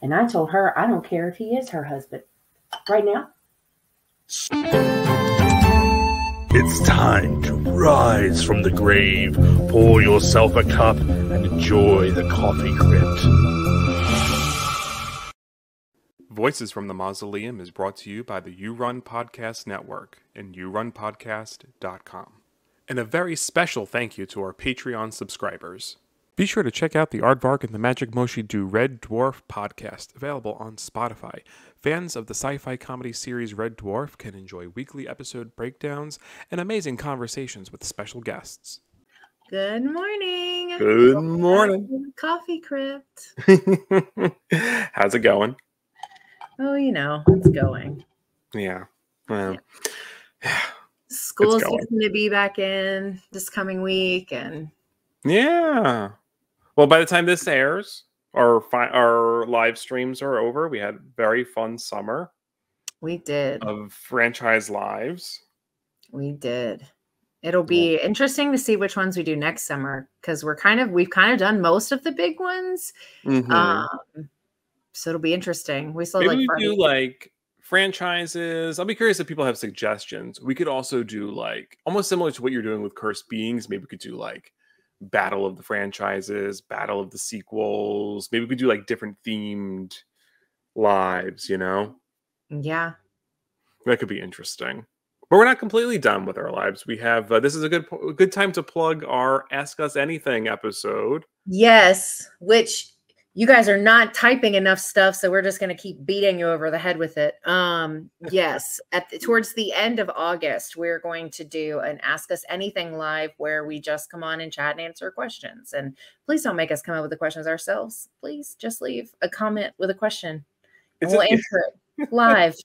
And I told her, I don't care if he is her husband. Right now. It's time to rise from the grave, pour yourself a cup, and enjoy the coffee crypt. Voices from the Mausoleum is brought to you by the You Run Podcast Network and yourunpodcast.com. And a very special thank you to our Patreon subscribers. Be sure to check out the Aardvark and the Magic Moshi Do Red Dwarf podcast, available on Spotify. Fans of the sci-fi comedy series Red Dwarf can enjoy weekly episode breakdowns and amazing conversations with special guests. Good morning. Good morning. Coffee Crypt. How's it going? Oh, you know, it's going. Yeah. Well, School's going to be back in this coming week, and yeah. Well, by the time this airs, our live streams are over. We had a very fun summer. We did. Of franchise lives. We did. It'll be interesting to see which ones we do next summer, because we've kind of done most of the big ones. Mm-hmm. So it'll be interesting. We still maybe we do like franchises. I'll be curious if people have suggestions. We could also do like almost similar to what you're doing with Cursed Beings. Maybe we could do like Battle of the Franchises, Battle of the Sequels. Maybe we could do like different themed lives, you know? Yeah. That could be interesting. But we're not completely done with our lives. We have, this is a good time to plug our Ask Us Anything episode. Yes, which you guys are not typing enough stuff, so we're just going to keep beating you over the head with it. Yes, towards the end of August, we're going to do an Ask Us Anything live where we just come on and chat and answer questions. And please don't make us come up with the questions ourselves. Please just leave a comment with a question, and we'll answer it live.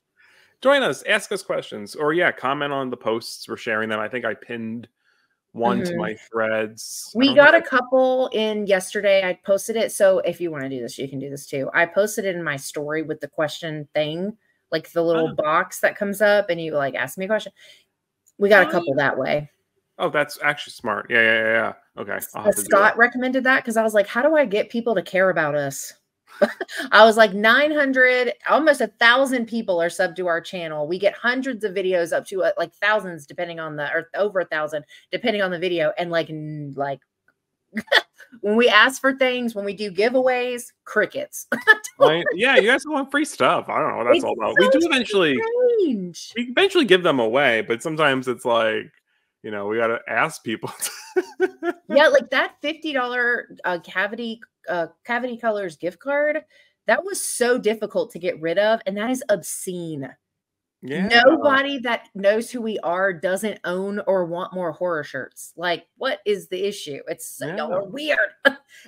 Join us, ask us questions, or comment on the posts. We're sharing them. I think I pinned one to my threads. We got a couple in yesterday. I posted it. So if you want to do this, you can do this too. I posted it in my story with the question thing, like the little box that comes up and you like ask me a question. We got a couple that way. Oh, that's actually smart. Yeah. Okay. Scott recommended that because I was like, how do I get people to care about us? I was like 900, almost 1,000 people are subbed to our channel. We get hundreds of videos up to like thousands, depending on or over 1,000, depending on the video. And like when we ask for things, when we do giveaways, crickets. Yeah, you guys want free stuff. I don't know what that's all about. We do eventually give them away, but sometimes it's like, we got to ask people. Yeah, like that $50 Cavity Colors gift card, that was so difficult to get rid of, and that is obscene. Yeah. Nobody that knows who we are doesn't own or want more horror shirts. Like, what is the issue? It's weird.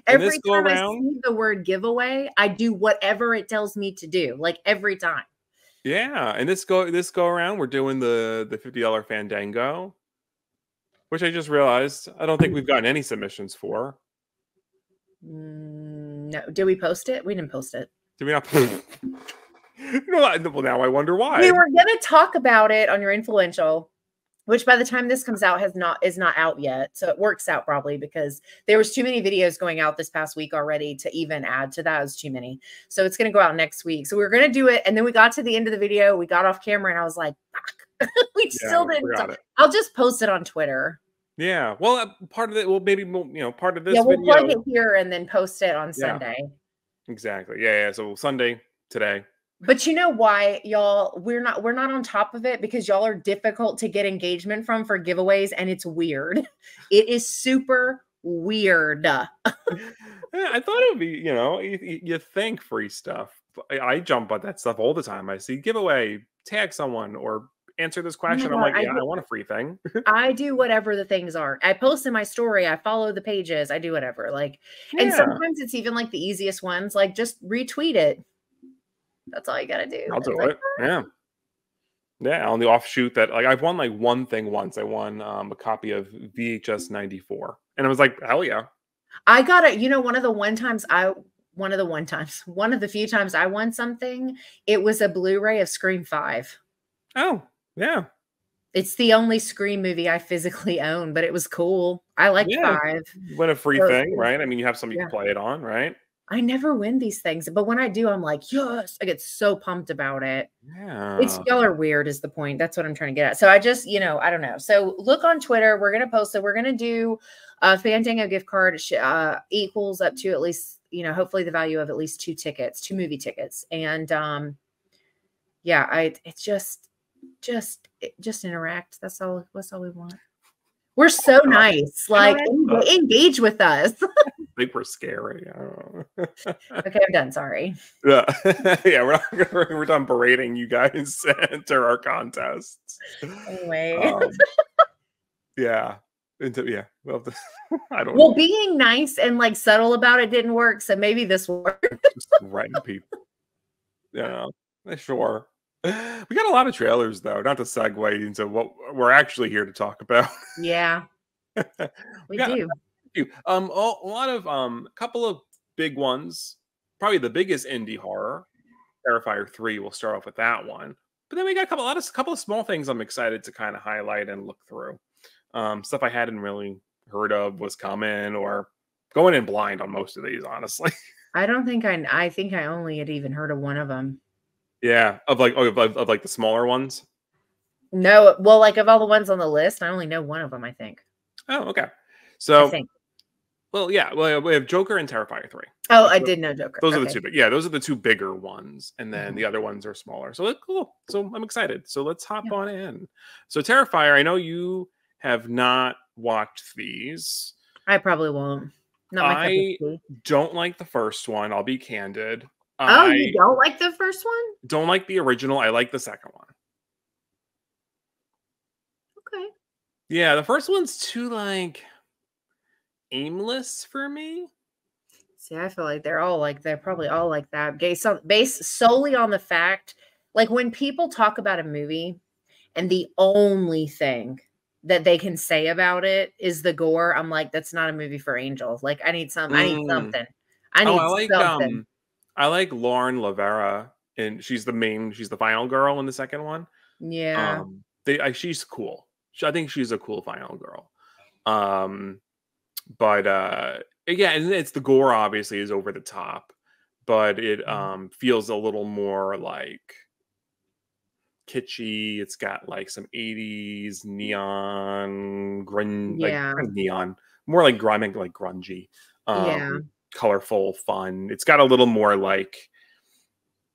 Every time I see the word giveaway, I do whatever it tells me to do. Like every time. Yeah, and this go around, we're doing the $50 Fandango, which I just realized I don't think we've gotten any submissions for. No, did we post it? We didn't post it. Did we not? Well, now I wonder why. We were gonna talk about it on your influential, which by the time this comes out is not out yet. So it works out probably because there was too many videos going out this past week already to even add to that. It was too many. So it's gonna go out next week. So we were gonna do it, and then we got to the end of the video. We got off camera, and I was like, "Fuck." We still didn't. I'll just post it on Twitter. Yeah, well, part of it, well, maybe part of this. Yeah, we'll plug it here and then post it on Sunday. Exactly. Yeah. So Sunday today. But you know why, y'all? We're not on top of it because y'all are difficult to get engagement from for giveaways, and it's weird. It is super weird. Yeah, I thought it would be, you think free stuff. I jump on that stuff all the time. I see giveaway, tag someone, or answer this question. I'm like, I want a free thing. I do whatever the things are. I post in my story. I follow the pages. I do whatever. And sometimes it's even like the easiest ones. Like just retweet it. That's all you got to do. I'll do it. Yeah. On the offshoot that I've won like one thing once. I won a copy of VHS 94, and I was like, hell yeah. I got it. One of the few times I won something, it was a Blu-ray of Scream 5. Oh, yeah. It's the only Scream movie I physically own, but it was cool. I liked 5. What a free thing, right? I mean, you have something you can play it on, right? I never win these things, but when I do, I'm like, yes, I get so pumped about it. Yeah. It's y'all are weird is the point. That's what I'm trying to get at. So I just, I don't know. So look on Twitter. We're going to post it. We're going to do a Fandango gift card equals up to at least, hopefully the value of at least 2 movie tickets. And it's just interact. That's all we want. We're so nice. Like engage with us. I think we're scary. Okay, I'm done. Sorry. Yeah, yeah, we're done berating you guys enter our contests. Anyway, yeah, Well, I don't. Well, being nice and like subtle about it didn't work, so maybe this will work. Just writing people. Yeah, sure. We got a lot of trailers though. Not to segue into what we're actually here to talk about. Yeah, we do. A lot of a couple of big ones. Probably the biggest indie horror, Terrifier 3. We'll start off with that one. But then we got a couple of small things I'm excited to kind of highlight and look through. Stuff I hadn't really heard of was coming, or going in blind on most of these, honestly. I don't think I think I only had even heard of one of them. Yeah, of like the smaller ones. No, well, like of all the ones on the list, I only know one of them, I think. Oh, okay. So I think. Well, yeah. Well, we have Joker and Terrifier 3. Oh, I did know Joker. Those are the two. Yeah, those are the two bigger ones, and then the other ones are smaller. So cool. So I'm excited. So let's hop on in. So Terrifier, I know you have not watched these. I probably won't. I don't like the first one. I'll be candid. Oh, you don't like the first one? Don't like the original. I like the second one. Okay. Yeah, the first one's too like aimless for me. See, I feel like they're probably all like that. Based solely on the fact, like when people talk about a movie and the only thing that they can say about it is the gore, I'm like, that's not a movie for angels. Like I need something. I like Lauren Lavera, and she's the final girl in the second one. Yeah. She's cool. I think she's a cool final girl. But yeah, and it's the gore obviously is over the top, but it feels a little more like kitschy. It's got like some 80s neon neon, more like grungy. Colorful, fun. It's got a little more like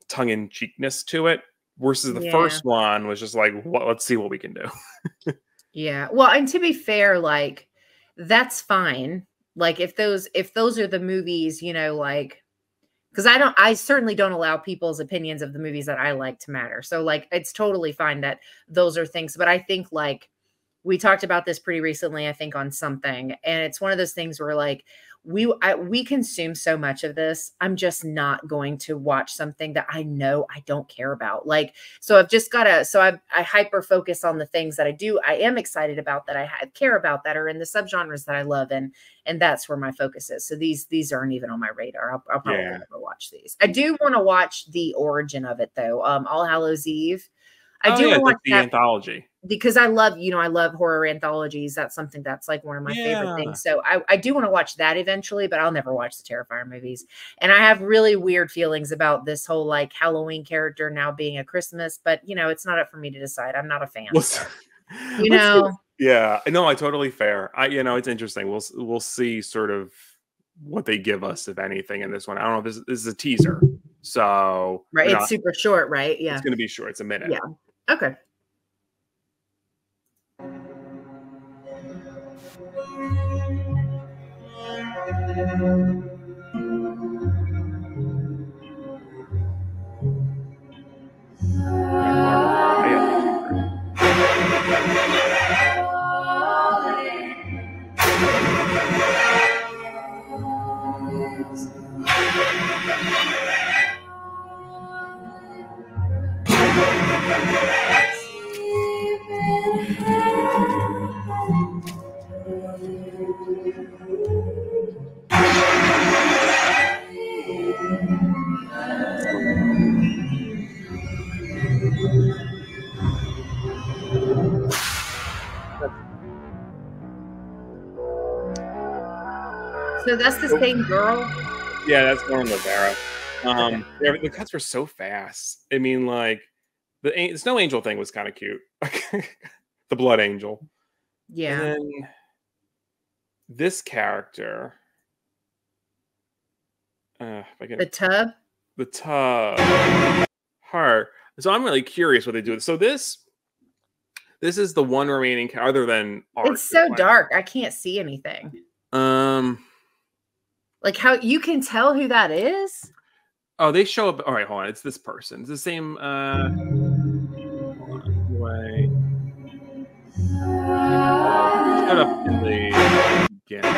tongue-in-cheekness to it, versus the first one was just like, let's see what we can do. Yeah. Well, and to be fair, like that's fine. Like if those are the movies, like, because I certainly don't allow people's opinions of the movies that I like to matter. So like, it's totally fine that those are things, but I think like we talked about this pretty recently, I think on something, and it's one of those things where like, we consume so much of this. I'm just not going to watch something that I know I don't care about. Like, so I've just got to, I hyper focus on the things that I am excited about, that I care about, that are in the subgenres that I love. And that's where my focus is. So these aren't even on my radar. I'll probably never watch these. I do want to watch the origin of it though. All Hallows Eve. I do want the anthology, because I love horror anthologies. That's something that's like one of my favorite things. So I do want to watch that eventually, but I'll never watch the Terrifier movies. And I have really weird feelings about this whole like Halloween character now being a Christmas, but it's not up for me to decide. I'm not a fan. Yeah, no, I totally fair. It's interesting. We'll see sort of what they give us, if anything, in this one. I don't know. This is a teaser, so it's super short, right? Yeah, it's going to be short. It's a minute. Yeah. Okay. So that's the same girl? Yeah, that's Lauren Rivera. The cuts were so fast. I mean, like the Snow Angel thing was kind of cute. The Blood Angel. Yeah. And then this character. The tub. The tub. Her. So I'm really curious what they do. So this is the one remaining other than art. It's so dark. I can't see anything. Like how you can tell who that is? Oh, they show up. All right, hold on. It's this person. It's the same way. Shut up in the beginning.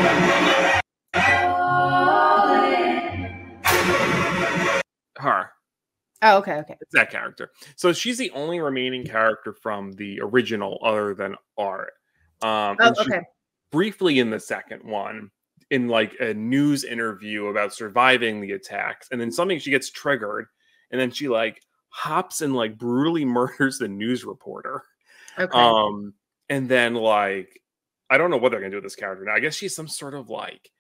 Her. Oh, okay. It's that character. So she's the only remaining character from the original other than art. Okay. Briefly in the second one, in like a news interview about surviving the attacks, and then she gets triggered, and then she like hops and like brutally murders the news reporter. Okay. And then like I don't know what they're gonna do with this character now. I guess she's some sort of like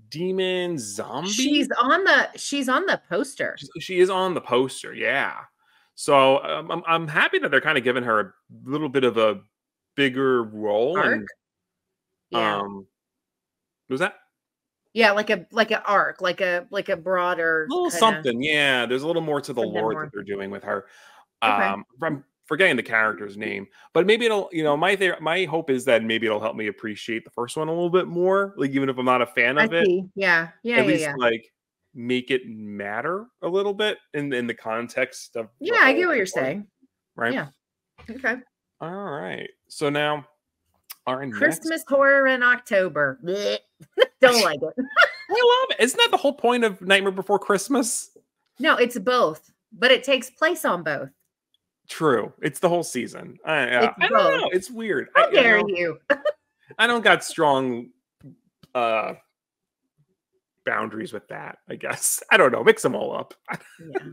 demon zombie. She's on the poster. She is on the poster, yeah. So I'm happy that they're kind of giving her a little bit of a bigger role. Arc? And was that? Yeah, like an arc, like a broader little something. Yeah, there's a little more to the lore that they're doing with her. Okay. I'm forgetting the character's name, but maybe it'll. My hope is that maybe it'll help me appreciate the first one a little bit more. Like even if I'm not a fan of it, yeah, at least like make it matter a little bit in the context of. Yeah, I get what you're saying. Right. Yeah. Okay. All right. So now our Christmas horror in October. Don't like it. I love it. Isn't that the whole point of Nightmare Before Christmas? No, it's both, but it takes place on both. True. It's the whole season. I don't know. It's weird. How dare you? I don't got strong boundaries with that, I guess. I don't know. Mix them all up. Yeah.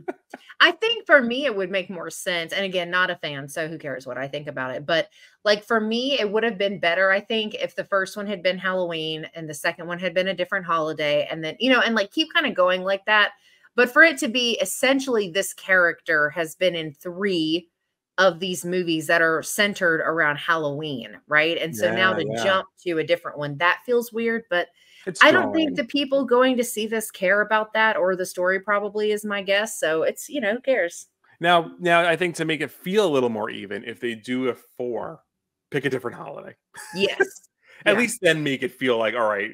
I think for me, it would make more sense. And again, not a fan, so who cares what I think about it. But like for me, it would have been better, I think, if the first one had been Halloween and the second one had been a different holiday. And then, and like keep kind of going like that. But for it to be essentially this character has been in 3 of these movies that are centered around Halloween, right? And so now to jump to a different one, that feels weird. But I don't think the people going to see this care about that, or the story probably is my guess. So it's, who cares? Now I think to make it feel a little more even, if they do a 4, pick a different holiday. Yes. At least then make it feel like, all right,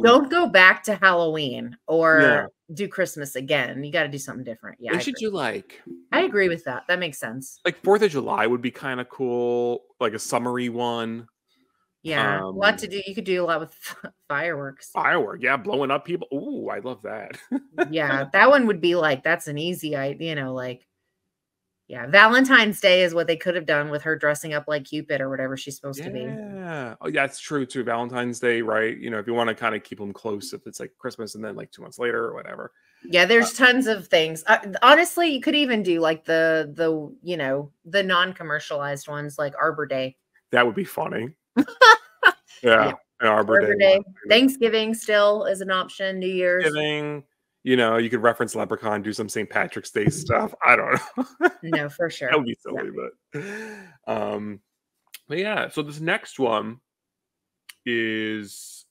don't go back to Halloween or do Christmas again. You got to do something different. Yeah. They should do like. I agree with that. That makes sense. Like 4th of July would be kind of cool. Like a summery one. Yeah, a lot to do. You could do a lot with fireworks. Yeah, blowing up people. Ooh, I love that. Yeah, that one would be like, that's an easy, Valentine's Day is what they could have done with her dressing up like Cupid or whatever she's supposed to be. Yeah, that's true too. Valentine's Day, right? If you want to kind of keep them close, if it's like Christmas and then like 2 months later or whatever. Yeah, there's tons of things. Honestly, you could even do like the non-commercialized ones like Arbor Day. That would be funny. Yeah. Arbor Day. Thanksgiving still is an option. New Year's. Thanksgiving. You could reference Leprechaun, do some St. Patrick's Day stuff. I don't know. No, for sure. That would be silly, but yeah. So this next one is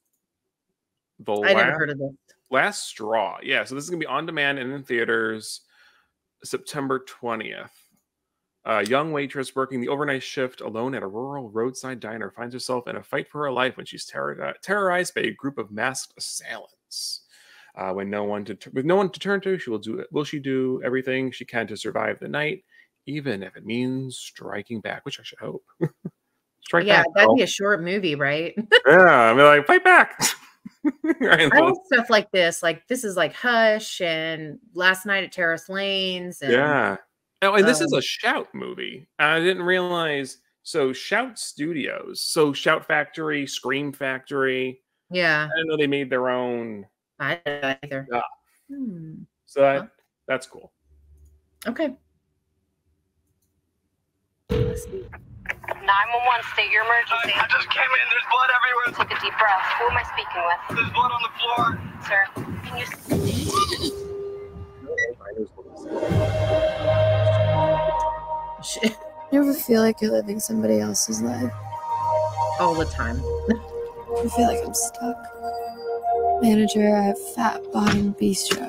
I never heard of this. Last Straw. Yeah. So this is gonna be on demand and in theaters September 20th. A young waitress working the overnight shift alone at a rural roadside diner finds herself in a fight for her life when she's terrorized by a group of masked assailants. With no one to turn to, will she do everything she can to survive the night, even if it means striking back, which I should hope. Strike back, that'd be a short movie, right? Yeah, I mean, like, fight back. I like stuff like this. Like this is like Hush and Last Night at Terrace Lanes. And, yeah. Oh, and this is a Shout movie. I didn't realize. So Shout Studios, Shout Factory, Scream Factory. Yeah, I didn't know they made their own. I don't either. Yeah. So that's cool. Okay. Let's see. 911, state your emergency. I just came in. There's blood everywhere. Take a deep breath. Who am I speaking with? There's blood on the floor. Sir, can you... You ever feel like you're living somebody else's life? All the time. I feel like I'm stuck. Manager at Fat Bottom Bistro.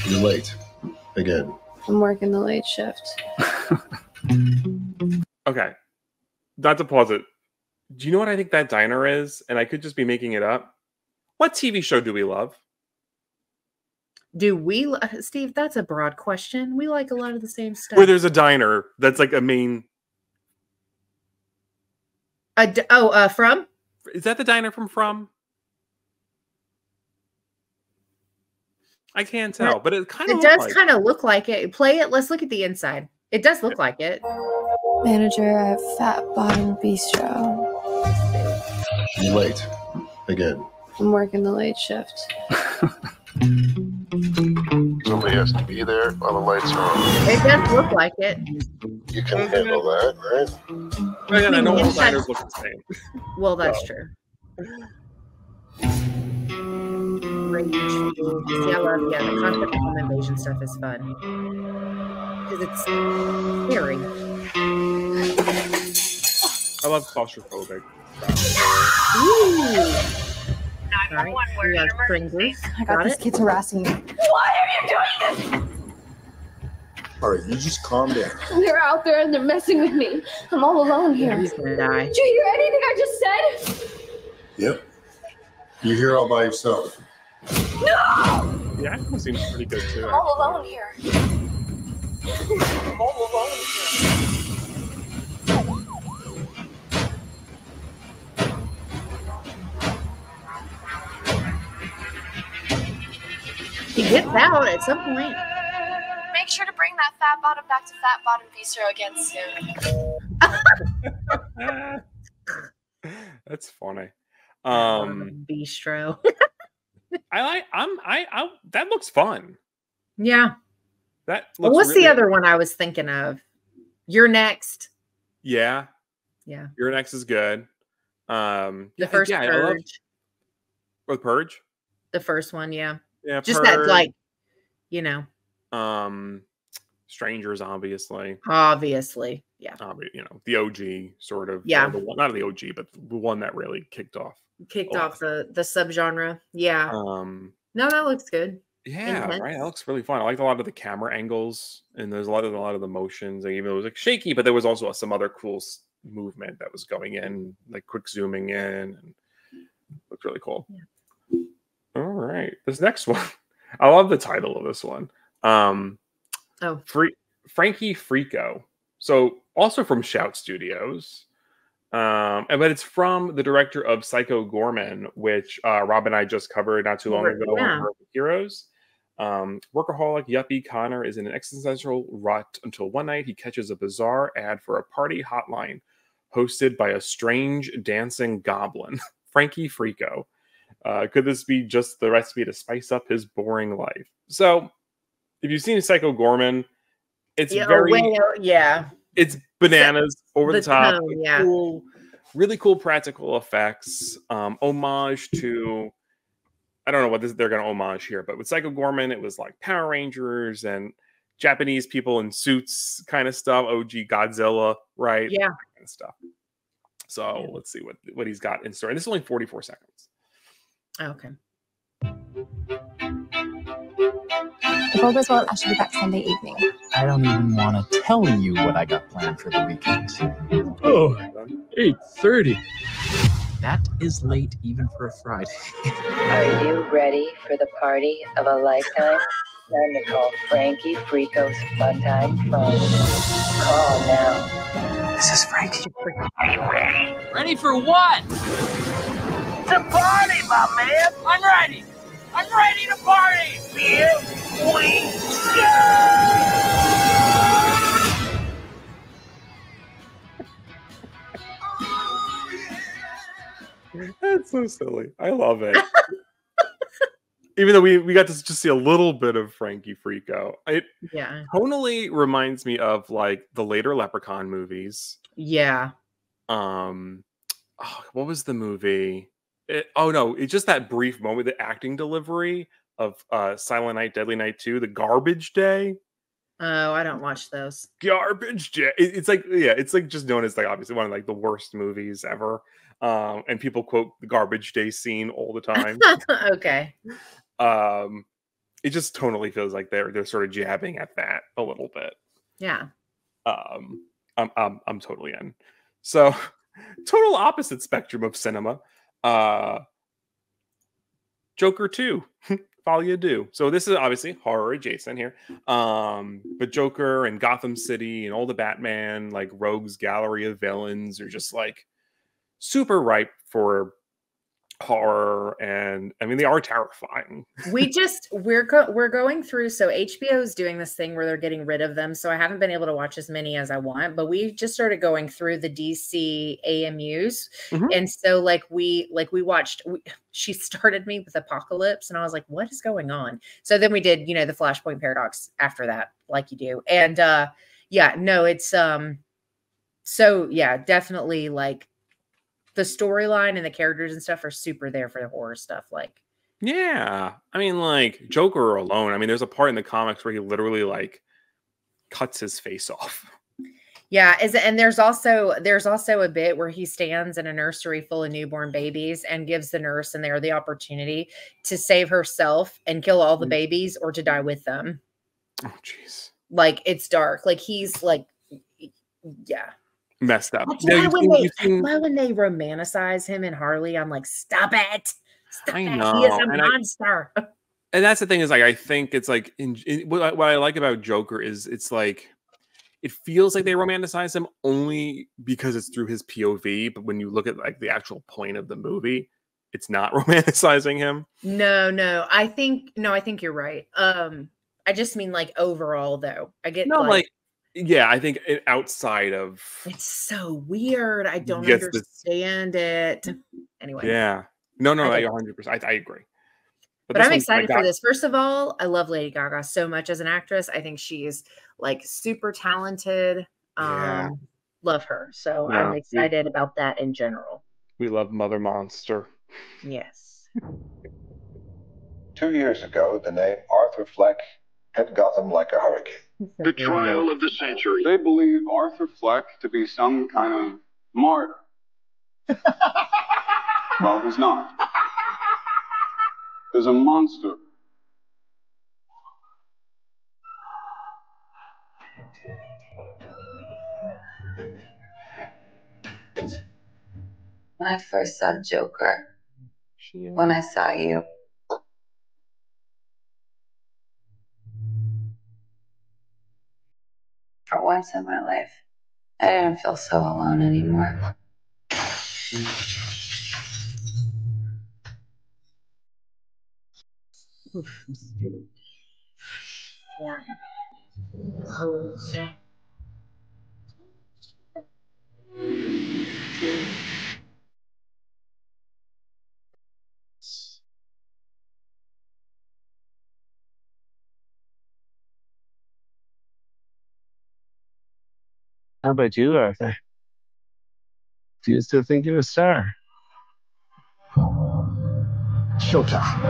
You're late. Again. I'm working the late shift. Okay. Not to pause it. Do you know what I think that diner is? And I could just be making it up. What TV show do we love? Do we, Steve? That's a broad question. We like a lot of the same stuff. Where there's a diner that's like a main. From? Is that the diner from? I can't tell, but it kind of. It does kind of look like it. Play it. Let's look at the inside. It does look like it. Manager at Fat Bottom Bistro. You're late. Again. I'm working the late shift. Somebody has to be there while the lights are on. It does look like it. You can handle that, right? Right, and I know all diners look the same. Well, that's true. Rage. See, I love, the concept of home invasion stuff is fun. Because it's scary. I love claustrophobic. Ooh. 911, Right. where's We your got emergency? fingers. I got this kid's harassing me. Why are you doing this? All right, you just calm down. They're out there and they're messing with me. I'm all alone here. He's gonna die. Did you hear anything I just said? Yep. You're here all by yourself. No! The acting seems pretty good too. I'm all alone here. I'm all alone here. He gets out at some point. Make sure to bring that fat bottom back to Fat Bottom Bistro again soon. That's funny. Bistro. I that looks fun. Yeah. That looks What's really, the other one I was thinking of? You're Next. Yeah. Yeah. Your Next is good. The first Purge. Or Purge? The first one, yeah. Yeah. Just Purge, that, like, Strangers, obviously. Obviously. Yeah. The OG sort of. Yeah. Not the OG, but the one that really kicked off. Kicked off the subgenre. Yeah. No, that looks good. Yeah, Intense. right. That looks really fun. I liked a lot of the camera angles, and there's a lot of the motions. And even though it was like shaky, but there was also some other cool movement that was going in, like quick zooming in, and looked really cool. Yeah. All right, this next one, I love the title of this one. Frankie Frico. So also from Shout Studios. But it's from the director of Psycho Gorman, which Rob and I just covered not too long ago on Perfect Heroes. Workaholic yuppie Connor is in an existential rut until one night he catches a bizarre ad for a party hotline hosted by a strange dancing goblin, Frankie Frico. Could this be just the recipe to spice up his boring life? So, if you've seen Psycho Gorman, it's it's bananas, over the top, tone, yeah. Cool, really cool practical effects, homage to, I don't know what they're going to homage here, but with Psycho Gorman, it was like Power Rangers and Japanese people in suits kind of stuff, OG Godzilla, right? Yeah. That kind of stuff. So let's see what he's got in store. And this is only 44 seconds. Okay. If all goes well, I should be back Sunday evening. I don't even want to tell you what I got planned for the weekend. Oh, 8:30. That is late even for a Friday. Are you ready for the party of a lifetime? Time to call Frankie Frico's Fun Time phone. Call now. This is Frankie. Are you ready? Ready for what? To party, my man. I'm ready. I'm ready to party. Here we go. That's so silly. I love it. Even though we got to just see a little bit of Frankie Frico. It tonally reminds me of like the later Leprechaun movies. Yeah. What was the movie? It's just that brief moment, the acting delivery of Silent Night, Deadly Night 2, The Garbage Day. Oh, I don't watch those. Garbage Day. It's like just known as like obviously one of like the worst movies ever. And people quote the Garbage Day scene all the time. Okay. It just totally feels like they're sort of jabbing at that a little bit. Yeah. I'm totally in. So total opposite spectrum of cinema. Joker 2. Folia do. So this is obviously horror adjacent here. But Joker and Gotham City and all the Batman, like rogues gallery of villains are just like super ripe for horror, and I mean they are terrifying. We're going through, so HBO is doing this thing where they're getting rid of them, so I haven't been able to watch as many as I want, but we just started going through the DC AMUs. And so she started me with Apocalypse and I was like, what is going on? So then we did, the Flashpoint Paradox after that, like you do. And definitely like the storyline and the characters and stuff are super there for the horror stuff. Like, yeah, I mean, like Joker alone. I mean, there's a part in the comics where he literally like cuts his face off. Yeah, and there's also a bit where he stands in a nursery full of newborn babies and gives the nurse and there the opportunity to save herself and kill all the babies or to die with them. Oh, jeez. Like it's dark. Like he's like, yeah. Messed up. Why when they romanticize him and Harley, I'm like, stop it. I know. He is a monster. And that's the thing is like, I think it's like, what I like about Joker is it's like, it feels like they romanticize him only because it's through his POV. But when you look at like the actual point of the movie, it's not romanticizing him. No, I think you're right. I just mean like overall though. I get yeah, I think outside of it's so weird. I don't understand it. Anyway. Yeah. No, I 100%. I agree. But I'm excited for this. First of all, I love Lady Gaga so much as an actress. I think she's like super talented. Love her. So I'm excited about that in general. We love Mother Monster. Yes. 2 years ago, the name Arthur Fleck hit Gotham like a hurricane. The trial of the century. They believe Arthur Fleck to be some kind of martyr. Well, he's not. There's a monster. When I first saw Joker, when I saw you, for once in my life, I didn't feel so alone anymore. How about you, Arthur? Do you still think you're a star? Showtime.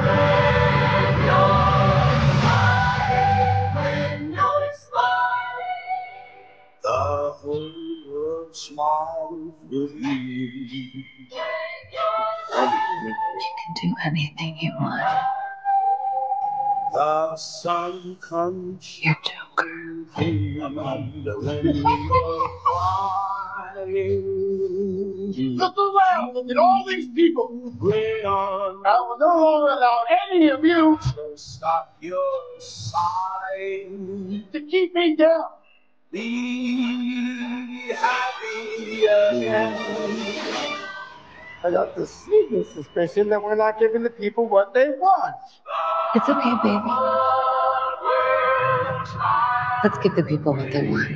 The whole world smiles with me. You can do anything you want. The sun comes. You're Joker. Amanda, when you're crying. Look around, look at all these people. Gray on. I will no longer allow any of you to stop your sighing. To keep me down. Be happy again. I got the sneaking suspicion that we're not giving the people what they want. It's okay, baby. Let's give the people what they want.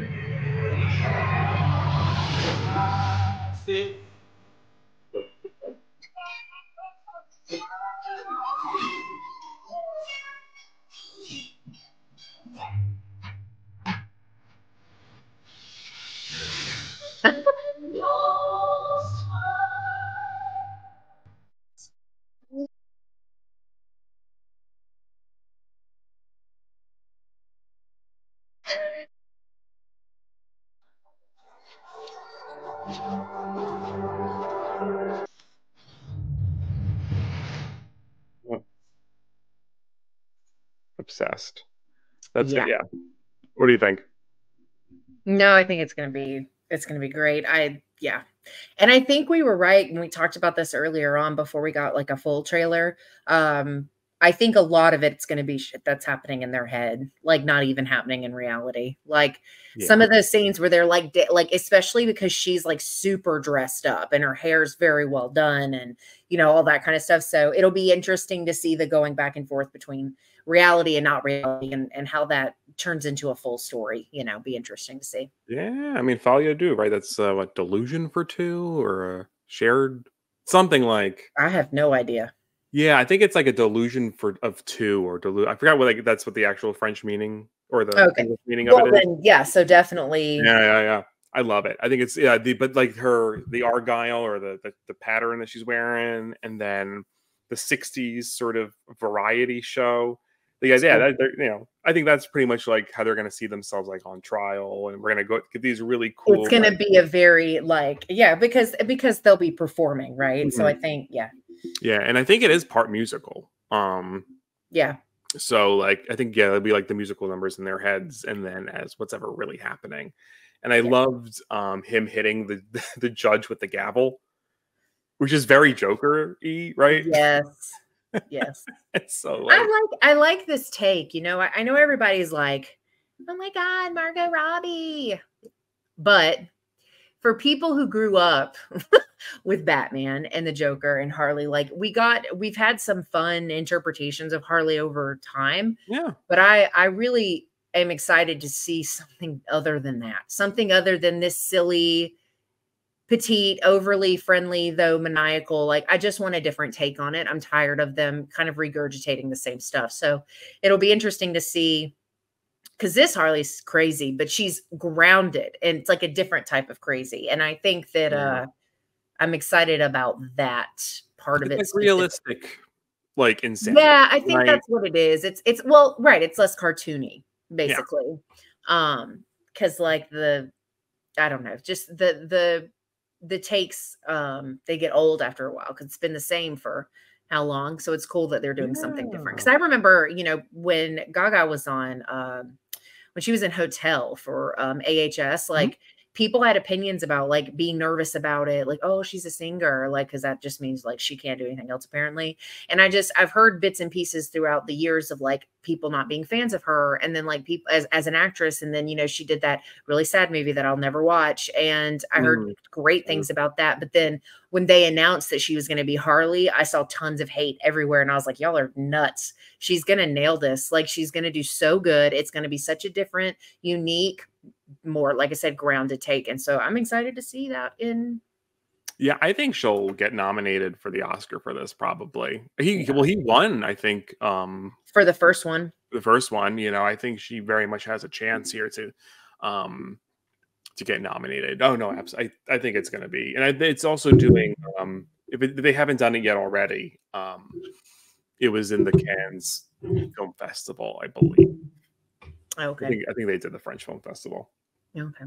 Obsessed. That's Yeah. it. Yeah. What do you think? No, I think it's gonna be great. Yeah. And I think we were right when we talked about this earlier on before we got like a full trailer. I think a lot of it's gonna be shit that's happening in their head, like not even happening in reality. Like some of those scenes where they're like especially because she's like super dressed up and her hair's very well done and all that kind of stuff. So it'll be interesting to see the going back and forth between reality and not reality and how that turns into a full story, be interesting to see. Yeah, I mean, Folio do, right? That's what, delusion for two or a shared something like. I have no idea. Yeah, I think it's like a delusion of two or I forgot what that's what the actual French meaning or the English meaning of it is. Then, yeah, so definitely. Yeah. I love it. I think it's but like the Argyle or the pattern that she's wearing, and then the '60s sort of variety show. I think that's pretty much like how they're going to see themselves like on trial, and we're going to get these really cool. It's going to be a very because they'll be performing, right? Mm-hmm. So I think yeah, and I think it is part musical. Yeah. So like I think it'll be like the musical numbers in their heads, and then as what's ever really happening. And I loved him hitting the judge with the gavel, which is very Joker-y, right? Yes. Yes. It's so I like this take. I know everybody's like, oh my God, Margot Robbie. But for people who grew up with Batman and the Joker and Harley, like we've had some fun interpretations of Harley over time. Yeah. But I really am excited to see something other than that. Something other than this silly, petite, overly friendly, though maniacal. Like, I just want a different take on it. I'm tired of them kind of regurgitating the same stuff. So it'll be interesting to see, because this Harley's crazy, but she's grounded and it's like a different type of crazy. And I think that I'm excited about that part of it. Like realistic, like insane. Yeah, I think that's what it is. It's right. It's less cartoony, basically. Yeah. Because like I don't know, just the takes they get old after a while because it's been the same for how long. So it's cool that they're doing something different. Because I remember, when Gaga was on when she was in Hotel for AHS, like people had opinions about like being nervous about it, like, oh, she's a singer, like, because that just means like she can't do anything else apparently. And I've heard bits and pieces throughout the years of like people not being fans of her, and then like people as an actress, and then she did that really sad movie that I'll never watch, and I heard great things about that. But then when they announced that she was going to be Harley, I saw tons of hate everywhere, and I was like, y'all are nuts. She's going to nail this. Like, she's going to do so good. It's going to be such a different, unique, more, like I said, grounded take. And so I'm excited to see that in. Yeah, I think she'll get nominated for the Oscar for this, probably. He won, I think. For the first one. The first one, I think she very much has a chance here to get nominated. Oh no, I think it's going to be, and it's also doing. If they haven't done it yet already, it was in the Cannes Film Festival, I believe. Okay. I think they did the French Film Festival. Okay.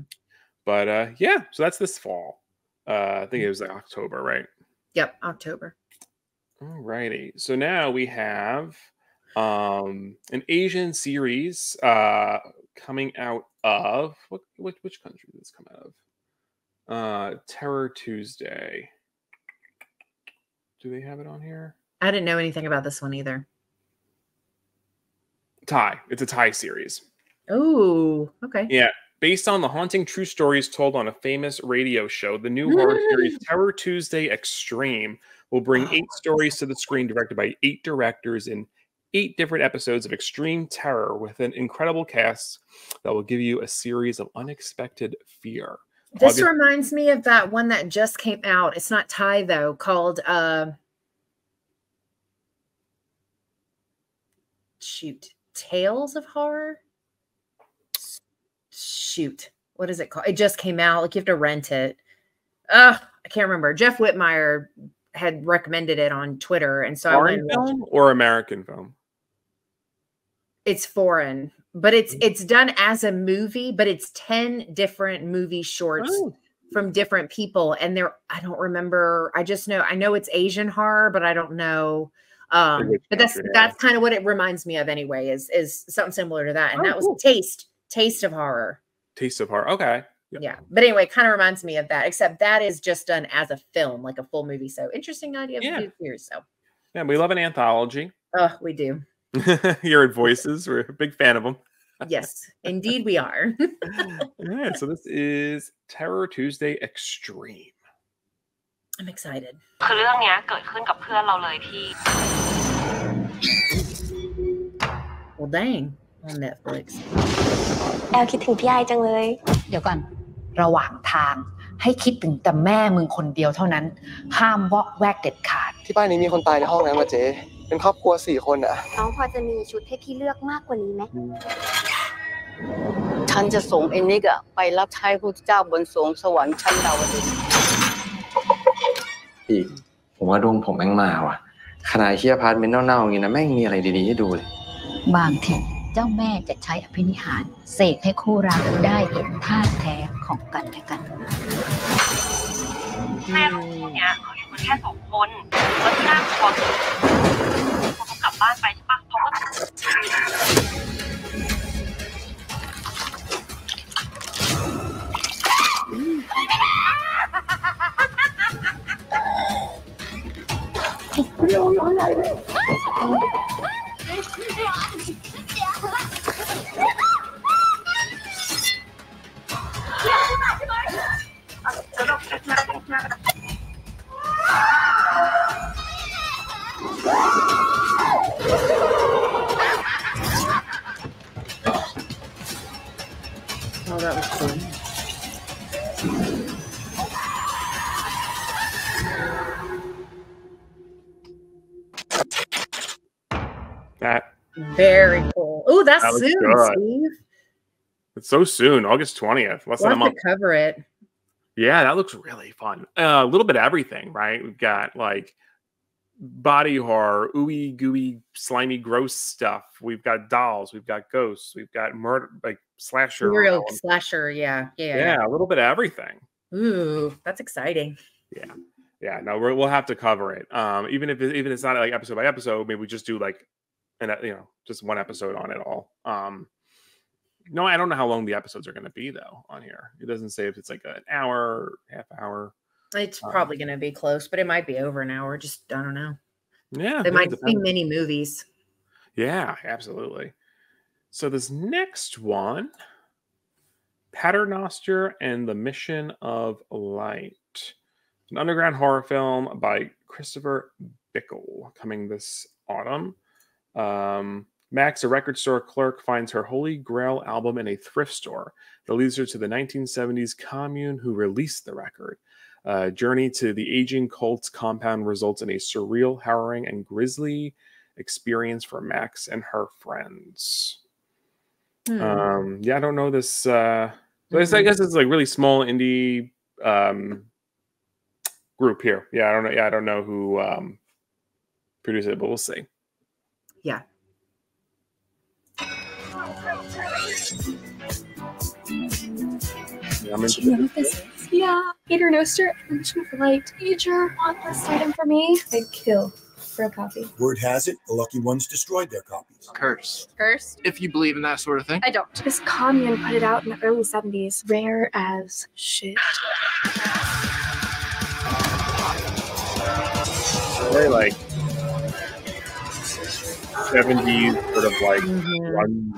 But yeah, so that's this fall. I think it was like October, right? Yep, October. All righty. So now we have an Asian series coming out of which country did this come out of? Terror Tuesday. Do they have it on here? I didn't know anything about this one either. Thai. It's a Thai series. Oh, okay. Yeah. Based on the haunting true stories told on a famous radio show, the new horror series Terror Tuesday Extreme will bring 8 stories to the screen, directed by 8 directors in 8 different episodes of extreme terror with an incredible cast that will give you a series of unexpected fear. This reminds me of that one that just came out. It's not Thai though, called Tales of Horror. Shoot, what is it called? It just came out. Like, you have to rent it. I can't remember. Jeff Whitmire had recommended it on Twitter, and so foreign film or American film? It's foreign, but it's done as a movie, but it's 10 different movie shorts from different people, and I don't remember. I know it's Asian horror, but I don't know. But that's kind of what it reminds me of anyway, is something similar to that. And that was Taste of Horror. Taste of Horror. Okay. Yeah. But anyway, it kind of reminds me of that, except that is just done as a film, like a full movie. So interesting idea to do here. So yeah, we love an anthology. Oh, we do. You're at Voices. We're a big fan of them. Yes, indeed we are. All right, so this is Terror Tuesday Extreme. I'm excited. คือเรื่องนี้เกิดขึ้นกับเพื่อนเราเลยพี่ Well, dang, on Netflix. แอลคิดถึงพี่ไอจังเลย เดี๋ยวก่อนระหว่างทางให้คิดถึงแต่แม่มึงคนเดียวเท่านั้นห้ามวอกแวกเด็ดขาดที่บ้านนี้มีคนตายในห้องนั้นมาเจ๊เป็นครอบครัว4 คนอะน้องพอจะมีชุดให้พี่เลือกมากกว่านี้ไหม ฉันจะส่งไอ้นิกไปรับใช้พระเจ้าบนสวงสวรรค์ชั้นดาวดึงส์พี่ผมว่าดวงผมแม่งมาว่ะขนาดเฮียพาร์ทเมนต์เน่าๆอย่างนี้นะแม่งมีอะไรดีๆให้ดูเลยบางทีเจ้าแม่จะใช้อภินิหารเสกให้คู่รักได้เห็นท่าแท้ของกันและกันแม่ลูกคู่เนี้ยเขาอยู่กันแค่2 คนแล้วที่น่ากลัวคือพอเขากลับบ้านไปใช่ปะเขาก็Oh, that was cool. That very cool. Oh, that's that soon, good. Steve. It's so soon, August 20th. Less than a month. To cover it. Yeah, that looks really fun. A little bit of everything, right? We've got like body horror, ooey gooey, slimy, gross stuff. We've got dolls. We've got ghosts. We've got murder, like slasher. Real slasher, yeah. A little bit of everything. Ooh, that's exciting. Yeah. No, we'll have to cover it. Even if it's not like episode by episode, maybe we just do like just one episode on it all. No, I don't know how long the episodes are going to be though on here. It doesn't say if it's like an hour, half hour. It's probably going to be close, but it might be over an hour. Just, I don't know. Yeah. They might be mini movies. Yeah, absolutely. So this next one, Paternoster and the Mission of Light. An underground horror film by Christopher Bickle coming this autumn. Max, a record store clerk, finds her Holy Grail album in a thrift store that leads her to the 1970s commune who released the record. Journey to the aging cult's compound results in a surreal, harrowing, and grisly experience for Max and her friends. Yeah, I don't know this. So I guess it's like really small indie group here. Yeah, I don't know. Yeah, I don't know who produced it, but we'll see. Yeah. Do you know what this is? Yeah, Paternoster and Mission of Light. Major, want this item for me? I'd kill for a copy. Word has it, the lucky ones destroyed their copies. Cursed. Cursed? If you believe in that sort of thing. I don't. This commune put it out in the early 70s. Rare as shit. Very like 70s sort of like run.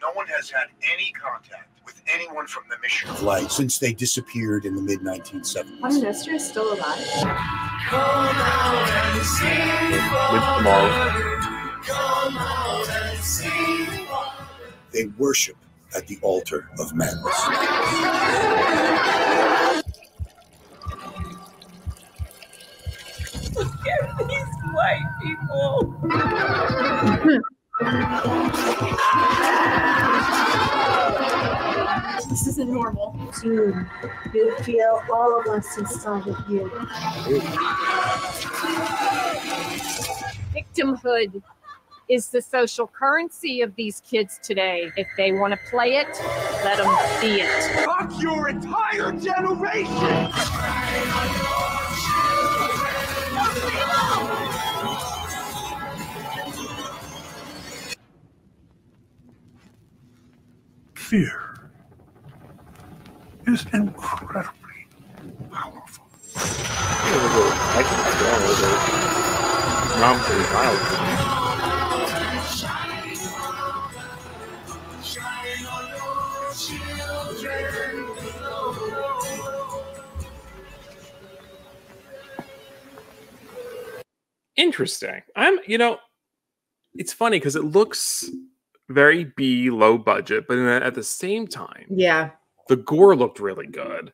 No one has had any contact with anyone from the Mission of Light since they disappeared in the mid-1970s. Paternoster is still alive. They worship at the altar of madness. Look at these white people. This isn't normal. Dude, you feel all of us inside of you. Victimhood. is the social currency of these kids today. If they want to play it, let them be it. Fuck your entire generation! Fear is incredibly powerful. Interesting. It's funny because it looks very B, low budget, but at the same time, yeah, the gore looked really good,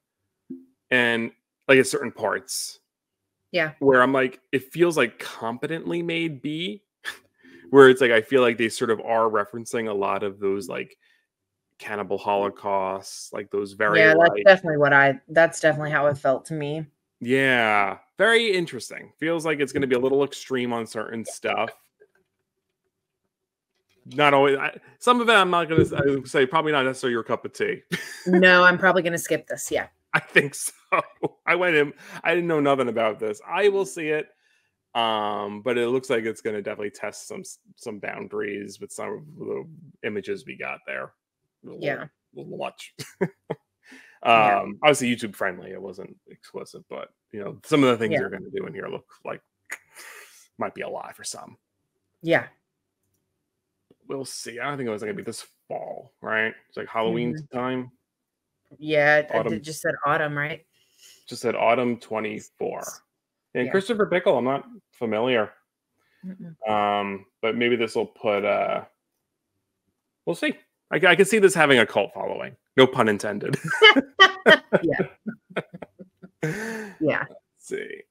and like at certain parts, yeah, where I'm like, it feels like competently made B, where it's like I feel like they sort of are referencing a lot of those like cannibal holocausts, like those very that's definitely how it felt to me. Yeah, very interesting. Feels like it's going to be a little extreme on certain stuff. Not always. Some of it I'm not going to say probably not necessarily your cup of tea. No, I'm probably going to skip this. Yeah, I think so. I went in. I didn't know nothing about this. I will see it, but it looks like it's going to definitely test some boundaries with some of the images we got there. Yeah, we'll watch. Obviously YouTube friendly. It wasn't explicit, but some of the things they're going to do in here look like might be a lot for some. Yeah. We'll see. I don't think it was going to be this fall, right? It's like Halloween time. Yeah, I just said autumn, right? Just said autumn 24. And Christopher Pickle, I'm not familiar. But maybe this will put we'll see. I can see this having a cult following. No pun intended. Yeah. Let's see.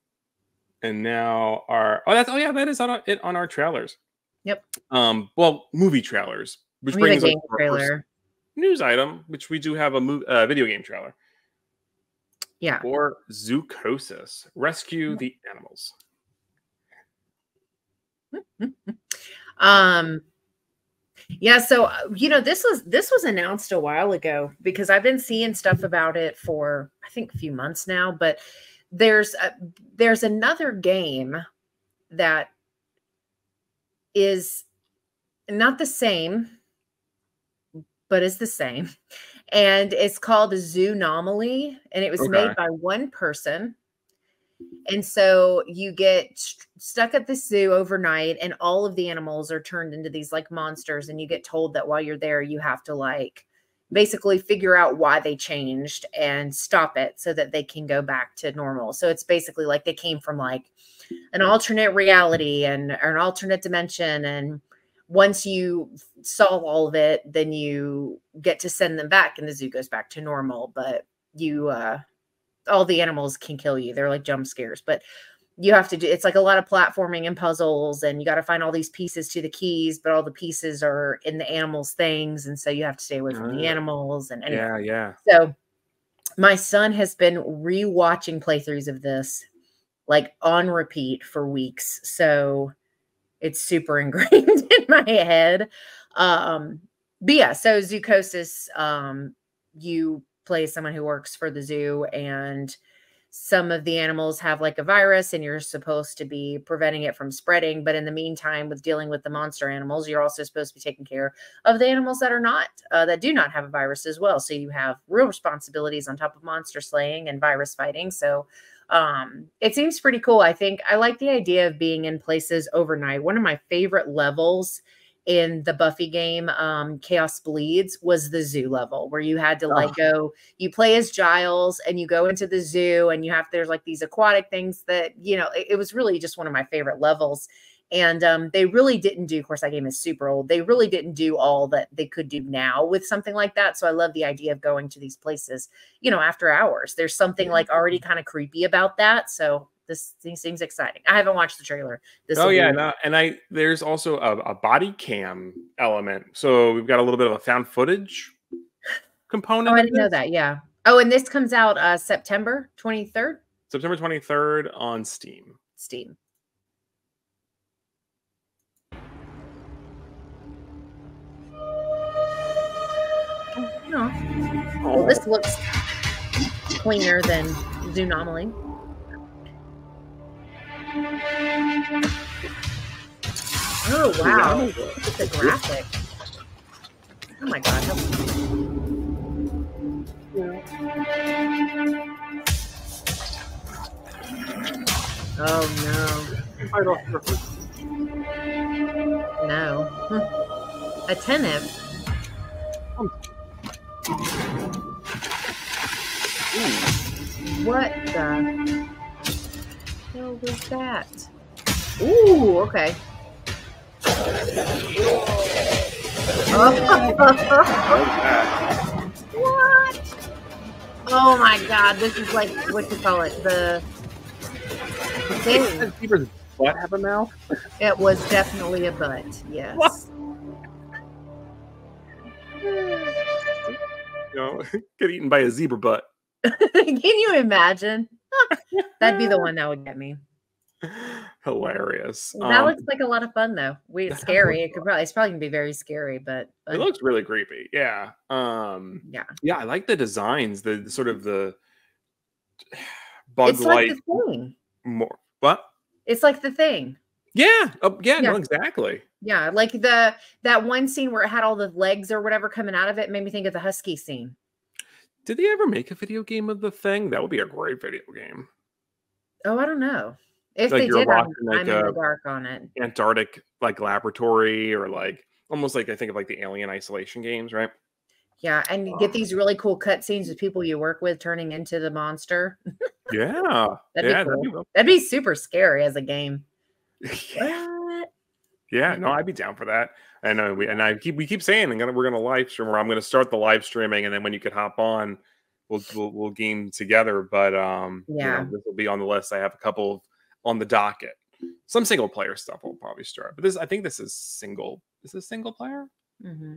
And now that is on our trailers. Yep. Well, movie trailers, which brings us to our first news item, which we do have a video game trailer. Yeah. For Zoocosis, Rescue the Animals. Yeah, so this was announced a while ago because I've been seeing stuff about it for I think a few months now, but there's another game that is not the same, but is the same, and it's called Zoonomaly, and it was made by one person. And so you get stuck at the zoo overnight and all of the animals are turned into these like monsters. And you get told that while you're there, you have to like basically figure out why they changed and stop it so that they can go back to normal. So it's basically like they came from like an alternate reality and or an alternate dimension. And once you solve all of it, then you get to send them back and the zoo goes back to normal. But you, all the animals can kill you. They're like jump scares, but you have to do, it's like a lot of platforming and puzzles and you got to find all these pieces to the keys, but all the pieces are in the animals' things. And so you have to stay away from the animals and anyway. Yeah. So my son has been rewatching playthroughs of this like on repeat for weeks. So it's super ingrained in my head. But yeah, so Zoocosis, you play someone who works for the zoo and some of the animals have like a virus and you're supposed to be preventing it from spreading. But in the meantime, with dealing with the monster animals, you're also supposed to be taking care of the animals that are not, that do not have a virus as well. So you have real responsibilities on top of monster slaying and virus fighting. So it seems pretty cool. I think I like the idea of being in places overnight. One of my favorite levels in the Buffy game, Chaos Bleeds, was the zoo level where you had to like go, you play as Giles and you go into the zoo and you have, there's like these aquatic things that, it was really just one of my favorite levels. And they really didn't do, of course, that game is super old. They really didn't do all that they could do now with something like that. So I love the idea of going to these places, after hours. There's something like already kind of creepy about that. So this seems exciting. I haven't watched the trailer. There's also a body cam element. So we've got a little bit of a found footage component. Oh, I didn't know that. Yeah. Oh, and this comes out September 23rd. September 23rd on Steam. Well, this looks cleaner than Zoonomaly. Oh wow! It's a graphic. Oh my god! Oh no! No. Attentive. What the hell was that? Ooh, okay. What? Oh my god, this is like, what you call it? The thing. Does Beaver's butt have a mouth? It was definitely a butt, yes. What? You know, get eaten by a zebra butt. Can you imagine? That'd be the one that would get me. Hilarious. That looks like a lot of fun, though. It's scary. It's probably gonna be very scary, but it looks really creepy. Yeah. Yeah. I like the designs. The sort of the bug it's like light. The Thing. More what? It's like The Thing. Yeah. Oh, yeah. No, exactly. Yeah, like that one scene where it had all the legs or whatever coming out of it made me think of the husky scene. Did they ever make a video game of The Thing? That would be a great video game. Oh, I don't know. If like they did, I'm in the dark on it. Antarctic like laboratory, or like almost like I think of like the Alien Isolation games, right? Yeah, and you get these really cool cutscenes with people you work with turning into the monster. Yeah, that'd be cool. That'd be super scary as a game. What? Yeah, no, I'd be down for that. I know we keep saying we're gonna live stream, or I'm gonna start the live streaming, and then when you could hop on, we'll game together. But this will be on the list. I have a couple on the docket. Some single player stuff will probably start, but I think this is single. Is this single player? Mm-hmm.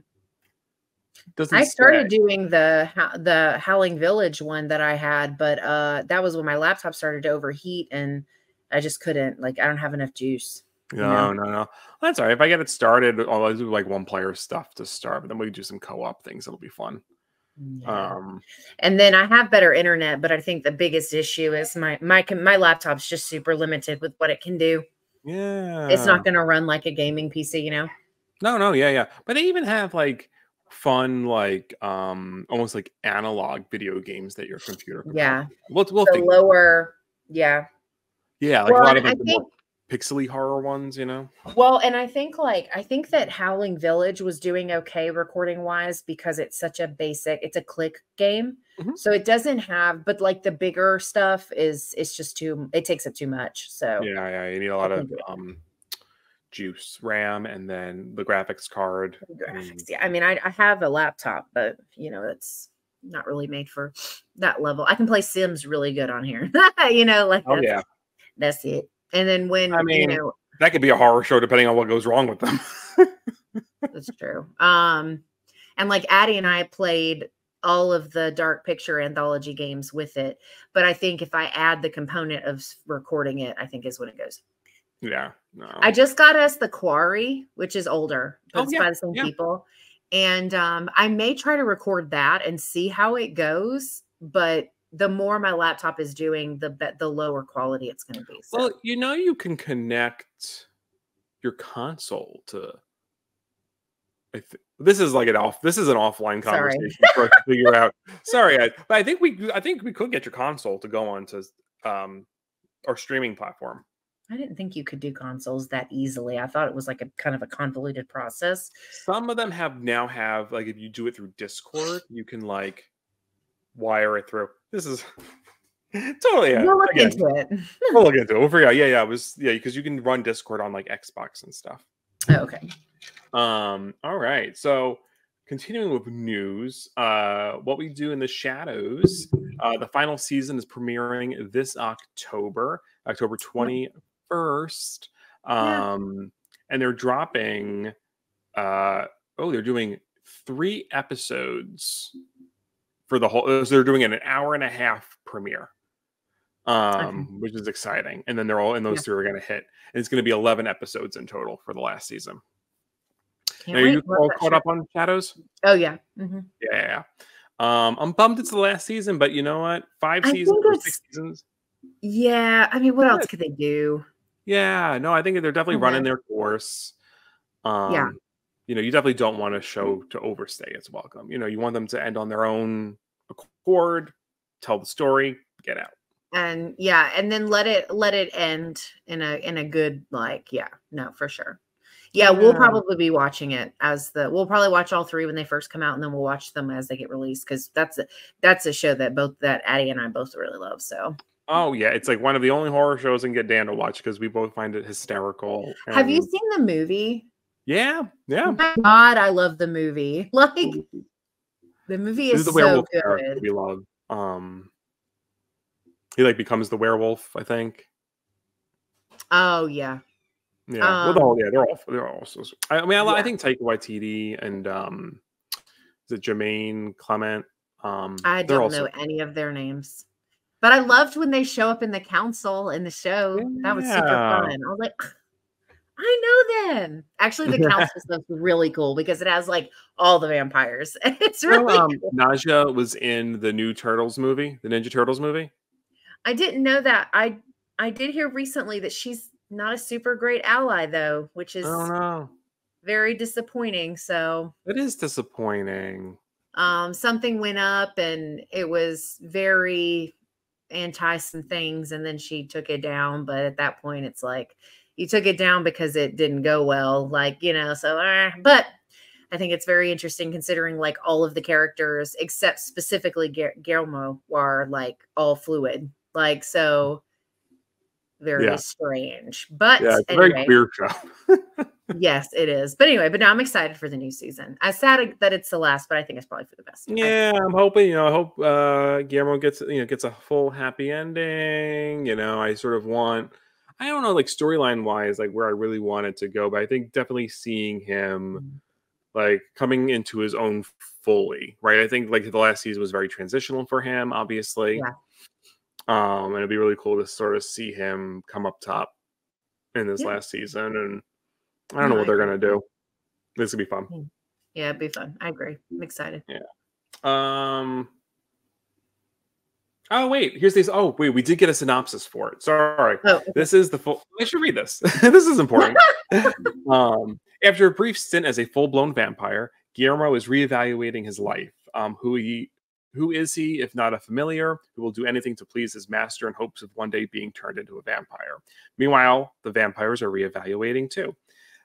I started doing the Howling Village one that I had, but that was when my laptop started to overheat, and I just couldn't. Like, I don't have enough juice. No. That's all right. If I get it started, I'll do like one player stuff to start, but then we do some co-op things. It'll be fun. Yeah. And then I have better internet, but I think the biggest issue is my laptop's just super limited with what it can do. Yeah, it's not going to run like a gaming PC, you know. No, yeah. But they even have like fun, like almost like analog video games that your computer can play. We'll think lower, yeah, like a lot of like the more pixely horror ones, you know. Well, and I think that Howling Village was doing okay recording wise because it's such a basic, it's a click game. So it doesn't have, but like the bigger stuff it's just it takes up too much. So yeah, you need a lot of juice, RAM, and then the graphics card. Yeah, I mean, I have a laptop, but you know, it's not really made for that level. I can play Sims really good on here. You know, like that's it. And then when you know, that could be a horror show depending on what goes wrong with them. That's true. And like Addie and I played all of the Dark Picture anthology games with it, but I think if I add the component of recording it, I think is when it goes. Yeah, no. I just got us the Quarry, which is older, but it's by the same people, and I may try to record that and see how it goes, but the more my laptop is doing, the lower quality it's going to be. So. Well, you know, you can connect your console to. This is like an offline conversation for us to figure out. Sorry, but I think we could get your console to go onto our streaming platform. I didn't think you could do consoles that easily. I thought it was like a kind of a convoluted process. Some of them now have like, if you do it through Discord, you can like wire it through. This is totally. We'll look into it. We'll look into it. We'll figure out. Yeah, because you can run Discord on like Xbox and stuff. Oh, okay. All right. So continuing with news, What We Do in the Shadows, the final season is premiering this October 21st. And they're dropping they're doing 3 episodes for the whole, so they're doing an hour and a half premiere, which is exciting. And then they're all, and those 3 are going to hit, and it's going to be 11 episodes in total for the last season. Are you all caught up on Shadows? Oh yeah. Yeah. I'm bummed it's the last season, but you know what? 5 seasons or 6 seasons. Yeah, I mean, what else could they do? Yeah, no, I think they're definitely running Okay. their course. Yeah. You know, you definitely don't want a show to overstay its welcome. You know, you want them to end on their own accord, tell the story, get out. And yeah, and then let it end in a good, like, yeah, no, for sure. Yeah, we'll probably be watching it we'll probably watch all 3 when they first come out, and then we'll watch them as they get released, because that's a show that Addie and I both really love. So Oh yeah, it's like one of the only horror shows I can get Dan to watch because we both find it hysterical. have you seen the movie? Yeah. Oh my God, I love the movie. Like, the movie is the so werewolf character good. we love. He like becomes the werewolf, I think. Oh yeah. Yeah. They're all so. I mean, I think Taika Waititi and is it Jermaine Clement? I don't know any of their names, but I loved when they show up in the council in the show. That was super fun. I was like, I know them. Actually, the council stuff's really cool because it has like all the vampires. It's really cool. Naja was in the new Turtles movie, the Ninja Turtles movie. I didn't know that. I did hear recently that she's not a super great ally though, which is very disappointing. So it is disappointing. Something went up and it was very anti some things, and then she took it down. But at that point, it's like, you took it down because it didn't go well, like, you know, so, but I think it's very interesting considering like all of the characters, except specifically Guillermo, are like all fluid. Like, so very strange, but yeah, it's anyway, a very queer show. Yes, it is. But anyway, now I'm excited for the new season. I'm sad that it's the last, but I think it's probably for the best. Yeah, I'm hoping, you know, I hope Guillermo gets a full happy ending. You know, I sort of want, I don't know, like storyline wise, like where I really want it to go, but I think definitely seeing him like coming into his own fully, right? I think like the last season was very transitional for him, obviously. Yeah. And it'd be really cool to sort of see him come up top in this last season, and I don't know what they're gonna do. This could be fun. Yeah, it'd be fun. I agree. I'm excited. Yeah. Oh wait, here's these. Oh wait, we did get a synopsis for it. Sorry. Oh, okay. This is the full. I should read this. This is important. After a brief stint as a full-blown vampire, Guillermo is reevaluating his life. Who is he, if not a familiar, who will do anything to please his master in hopes of one day being turned into a vampire? Meanwhile, the vampires are reevaluating too.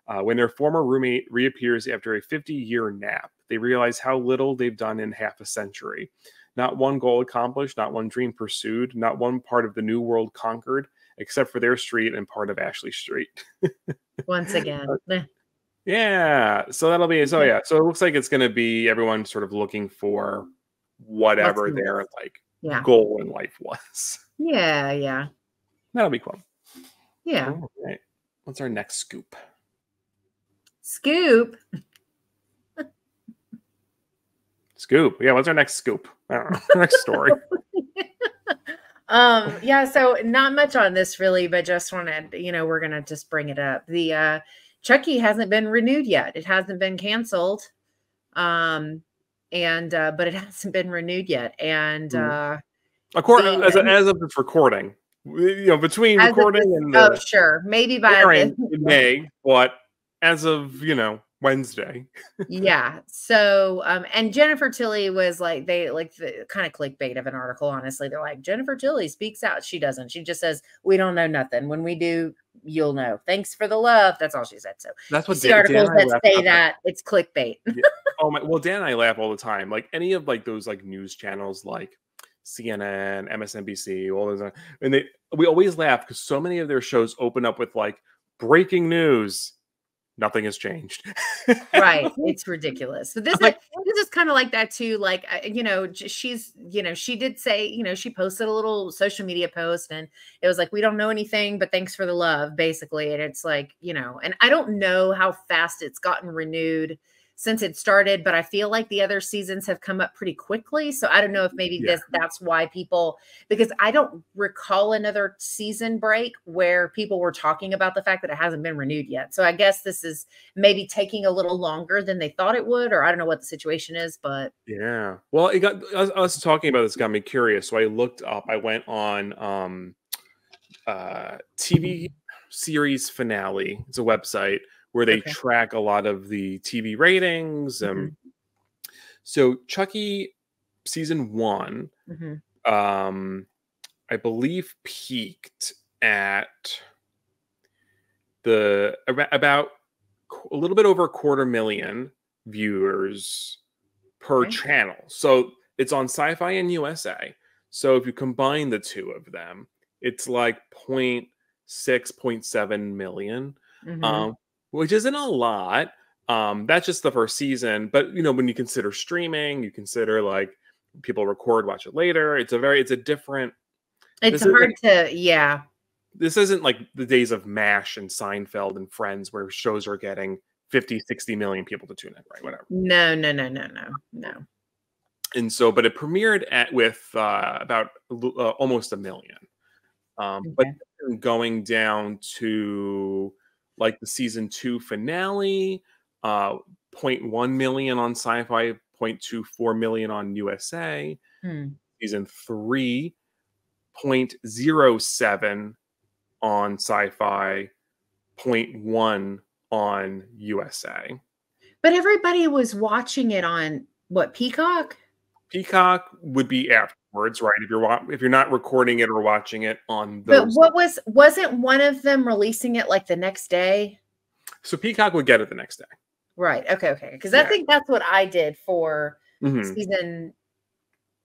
When their former roommate reappears after a 50-year nap, they realize how little they've done in half a century. Not one goal accomplished, not one dream pursued, not one part of the new world conquered, except for their street and part of Ashley Street. Once again. Yeah. So that'll be, so yeah. So it looks like it's going to be everyone sort of looking for whatever their like goal in life was. Yeah. Yeah. That'll be cool. Yeah. All right. What's our next scoop? Scoop. Scoop. Yeah. What's our next scoop? I don't know. Next story. Yeah, so not much on this really, but just wanted, you know, we're gonna just bring it up. The Chucky hasn't been renewed yet. It hasn't been canceled. But it hasn't been renewed yet. And according as of this recording, you know, between recording and the sure, maybe by in May, but as of, you know, Wednesday. Yeah. So and Jennifer Tilly was like, they like the kind of clickbait of an article, honestly. They're like, Jennifer Tilly speaks out. She doesn't. She just says, we don't know nothing. When we do, you'll know. Thanks for the love. That's all she said. So that's what the articles that say that it's clickbait. Yeah. Oh my, well, Dan and I laugh all the time. Like any of like those like news channels like CNN, MSNBC, all those, and we always laugh because so many of their shows open up with like breaking news. Nothing has changed. Right. It's ridiculous. So this is kind of like that too. Like, you know, she's, you know, she did say, you know, she posted a little social media post and it was like, we don't know anything, but thanks for the love, basically. And it's like, you know, and I don't know how fast it's gotten renewed since it started, but I feel like the other seasons have come up pretty quickly. So I don't know if maybe that's why people, because I don't recall another season break where people were talking about the fact that it hasn't been renewed yet. So I guess this is maybe taking a little longer than they thought it would, or I don't know what the situation is, but yeah. Well, it got us talking about this got me curious. So I looked up, I went on TV series finale. It's a website where they track a lot of the TV ratings. So Chucky season 1, I believe peaked at about a little bit over 250,000 viewers per channel. So it's on Sci-Fi and USA. So if you combine the two of them, it's like 0.6, 0.7 million, which isn't a lot. That's just the first season. But, you know, when you consider streaming, you consider like people record, watch it later. It's a different. It's hard to, yeah. This isn't like the days of MASH and Seinfeld and Friends where shows are getting 50, 60 million people to tune in, right? Whatever. No. And so, but it premiered with about almost 1 million. But going down to like the season 2 finale, 0.1 million on Sci-Fi, 0.24 million on USA. Season 3, 0.07 on Sci-Fi, 0.1 on USA. But everybody was watching it on what, Peacock? Peacock would be afterwards, right? If you're not recording it or watching it on those. But wasn't one of them releasing it like the next day? So Peacock would get it the next day. Right. Okay. Because I think that's what I did for season.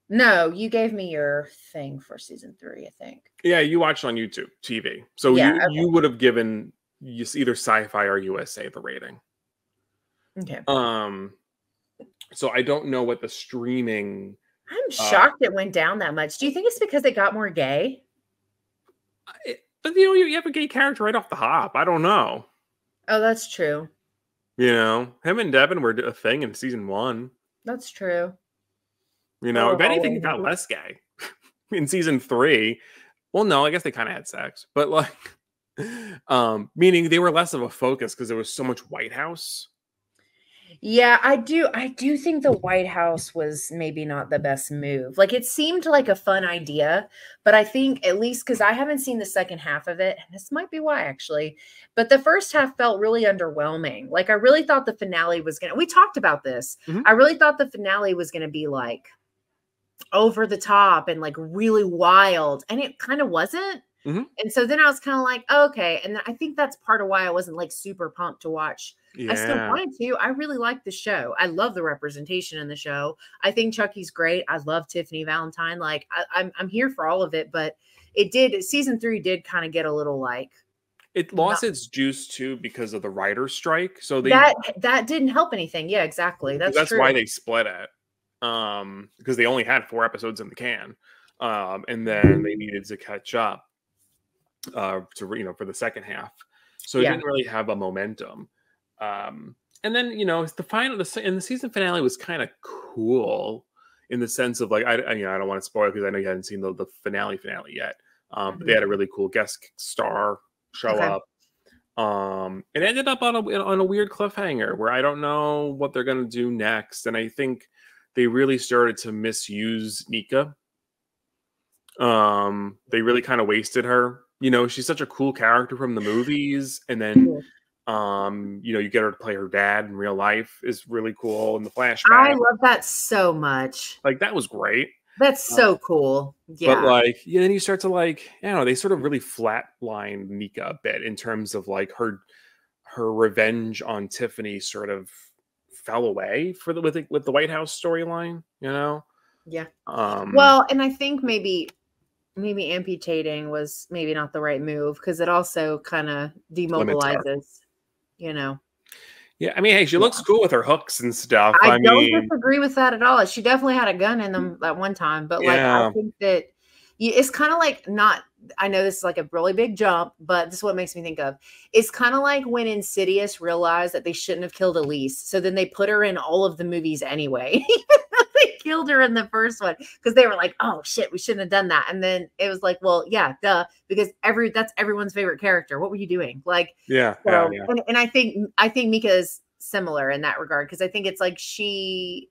No, you gave me your thing for season 3, I think. Yeah, you watched on YouTube TV. So you would have given either Sci-Fi or USA the rating. Okay. So I don't know what the streaming. I'm shocked it went down that much. Do you think it's because it got more gay? But you know, you have a gay character right off the hop. I don't know. Oh, that's true. You know, him and Devin were a thing in season 1. That's true. You know, if anything, it got less gay in season 3. Well, no, I guess they kind of had sex, but like, meaning they were less of a focus because there was so much White House. Yeah, I do think the White House was maybe not the best move. Like, it seemed like a fun idea, but I think, at least because I haven't seen the second half of it, and this might be why actually, but the first half felt really underwhelming. Like, I really thought the finale was we talked about this. I really thought the finale was going to be like over the top and like really wild, and it kind of wasn't. And so then I was kind of like, oh, okay. And I think that's part of why I wasn't like super pumped to watch. I still wanted to. I really like the show. I love the representation in the show. I think Chucky's great. I love Tiffany Valentine. Like, I'm here for all of it, but season 3 did kind of get a little like. It lost its juice too because of the writer's strike. So that didn't help anything. Yeah, exactly. That's true. Why they split it. Because they only had 4 episodes in the can. And then they needed to catch up. For the second half, so it didn't really have a momentum. And then the season finale was kind of cool in the sense of like I don't want to spoil because I know you hadn't seen the finale yet. But they had a really cool guest star show up. It ended up on a weird cliffhanger where I don't know what they're gonna do next, and I think they really started to misuse Nika. They really kind of wasted her. You know, she's such a cool character from the movies, and then you get her to play her dad in real life is really cool in the flashback. I love that so much. Like, that was great. That's so cool. Yeah. But like, then you start to like, they sort of really flatline Nika a bit in terms of like her revenge on Tiffany sort of fell away with the White House storyline, you know? Yeah. Well, and I think maybe amputating was maybe not the right move because it also kind of demobilizes, Yeah, I mean, hey, she looks cool with her hooks and stuff. I don't disagree with that at all. She definitely had a gun in them at one time, but like, I think that it's kind of like not I know this is like a really big jump, but this is what makes me think of. It's kind of like when Insidious realized that they shouldn't have killed Elise. So then they put her in all of the movies anyway. They killed her in the first one because they were like, oh shit, we shouldn't have done that. And then it was like, well, yeah, duh, because that's everyone's favorite character. What were you doing? Like, yeah. And I think Mika is similar in that regard, because I think it's like she,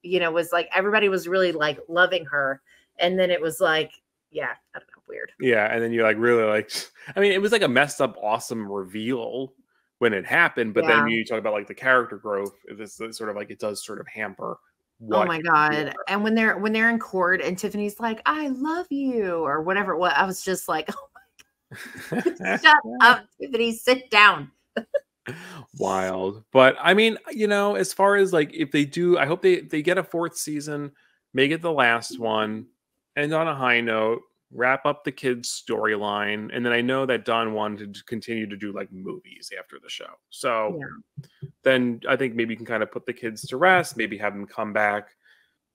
was like everybody was really like loving her. And then it was like, yeah, I don't know, weird. Yeah, and then you're like really like, I mean, it was like a messed up, awesome reveal when it happened, but then when you talk about like the character growth, this sort of like it does sort of hamper. Oh my god! And when they're in court and Tiffany's like, "I love you" or whatever, I was just like, "Oh my god, shut up, Tiffany, sit down." Wild, but I mean, as far as like if they do, I hope they get a 4th season, make it the last one, end on a high note, wrap up the kids' storyline, and then I know that Don wanted to continue to do like movies after the show, so then I think maybe you can kind of put the kids to rest, maybe have them come back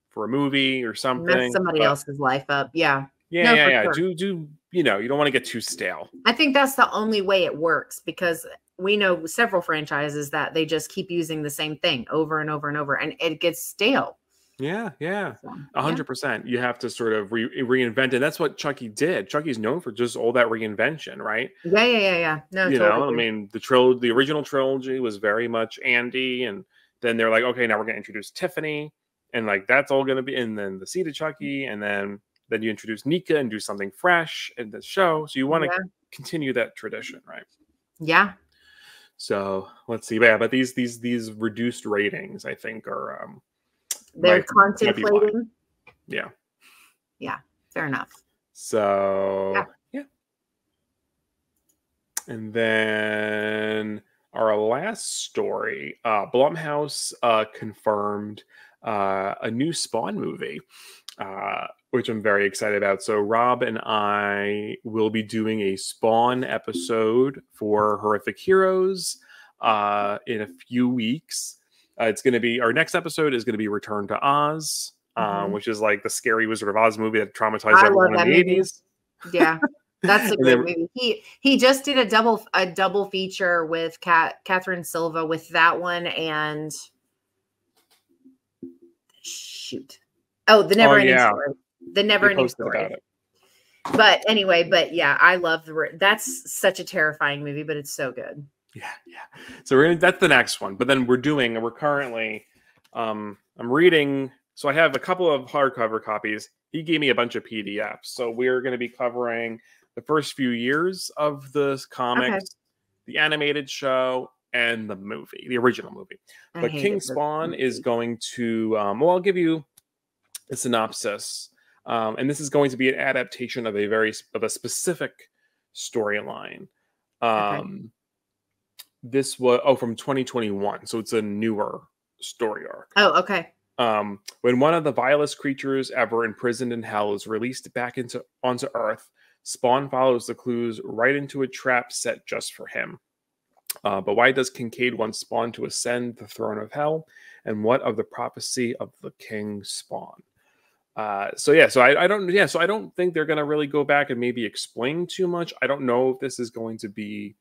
for a movie or something, mess somebody else's life up. Yeah. Sure. Do you don't want to get too stale. I think that's the only way it works, because we know several franchises that they just keep using the same thing over and over and over, and it gets stale. Yeah, 100%. You have to sort of reinvent it. That's what Chucky did. Chucky's known for just all that reinvention, right? Yeah. No, I mean, the original trilogy was very much Andy, and then they're like, okay, now we're going to introduce Tiffany, and like that's all going to be, and then the seed of Chucky, and then you introduce Nika and do something fresh in the show. So you want to continue that tradition, right? Yeah. So let's see. Yeah, but these reduced ratings, I think, are they're contemplating. Yeah. Fair enough. So yeah. And then our last story, Blumhouse confirmed a new Spawn movie, which I'm very excited about. So Rob and I will be doing a Spawn episode for Horrific Heroes in a few weeks. It's going to be, our next episode is going to be Return to Oz, which is like the scary Wizard of Oz movie that traumatized everyone in the 80s. Yeah, that's a great movie. He just did a double feature with Catherine Silva with that one, and the Never Ending Story. The Never Ending Story. But anyway, yeah, I love that's such a terrifying movie, but it's so good. Yeah. So that's the next one. But then we're currently, I'm reading. So I have a couple of hardcover copies. He gave me a bunch of PDFs. So we're going to be covering the first few years of the comics, the animated show, and the movie, the original movie. But King Spawn is going to, I'll give you a synopsis. And this is going to be an adaptation of a specific storyline. This was from 2021, so it's a newer story arc. Oh, okay. When one of the vilest creatures ever imprisoned in hell is released back onto Earth, Spawn follows the clues right into a trap set just for him. But why does Kincaid want Spawn to ascend the throne of hell? And what of the prophecy of the King Spawn? So I don't think they're going to really go back and maybe explain too much. I don't know if this is going to be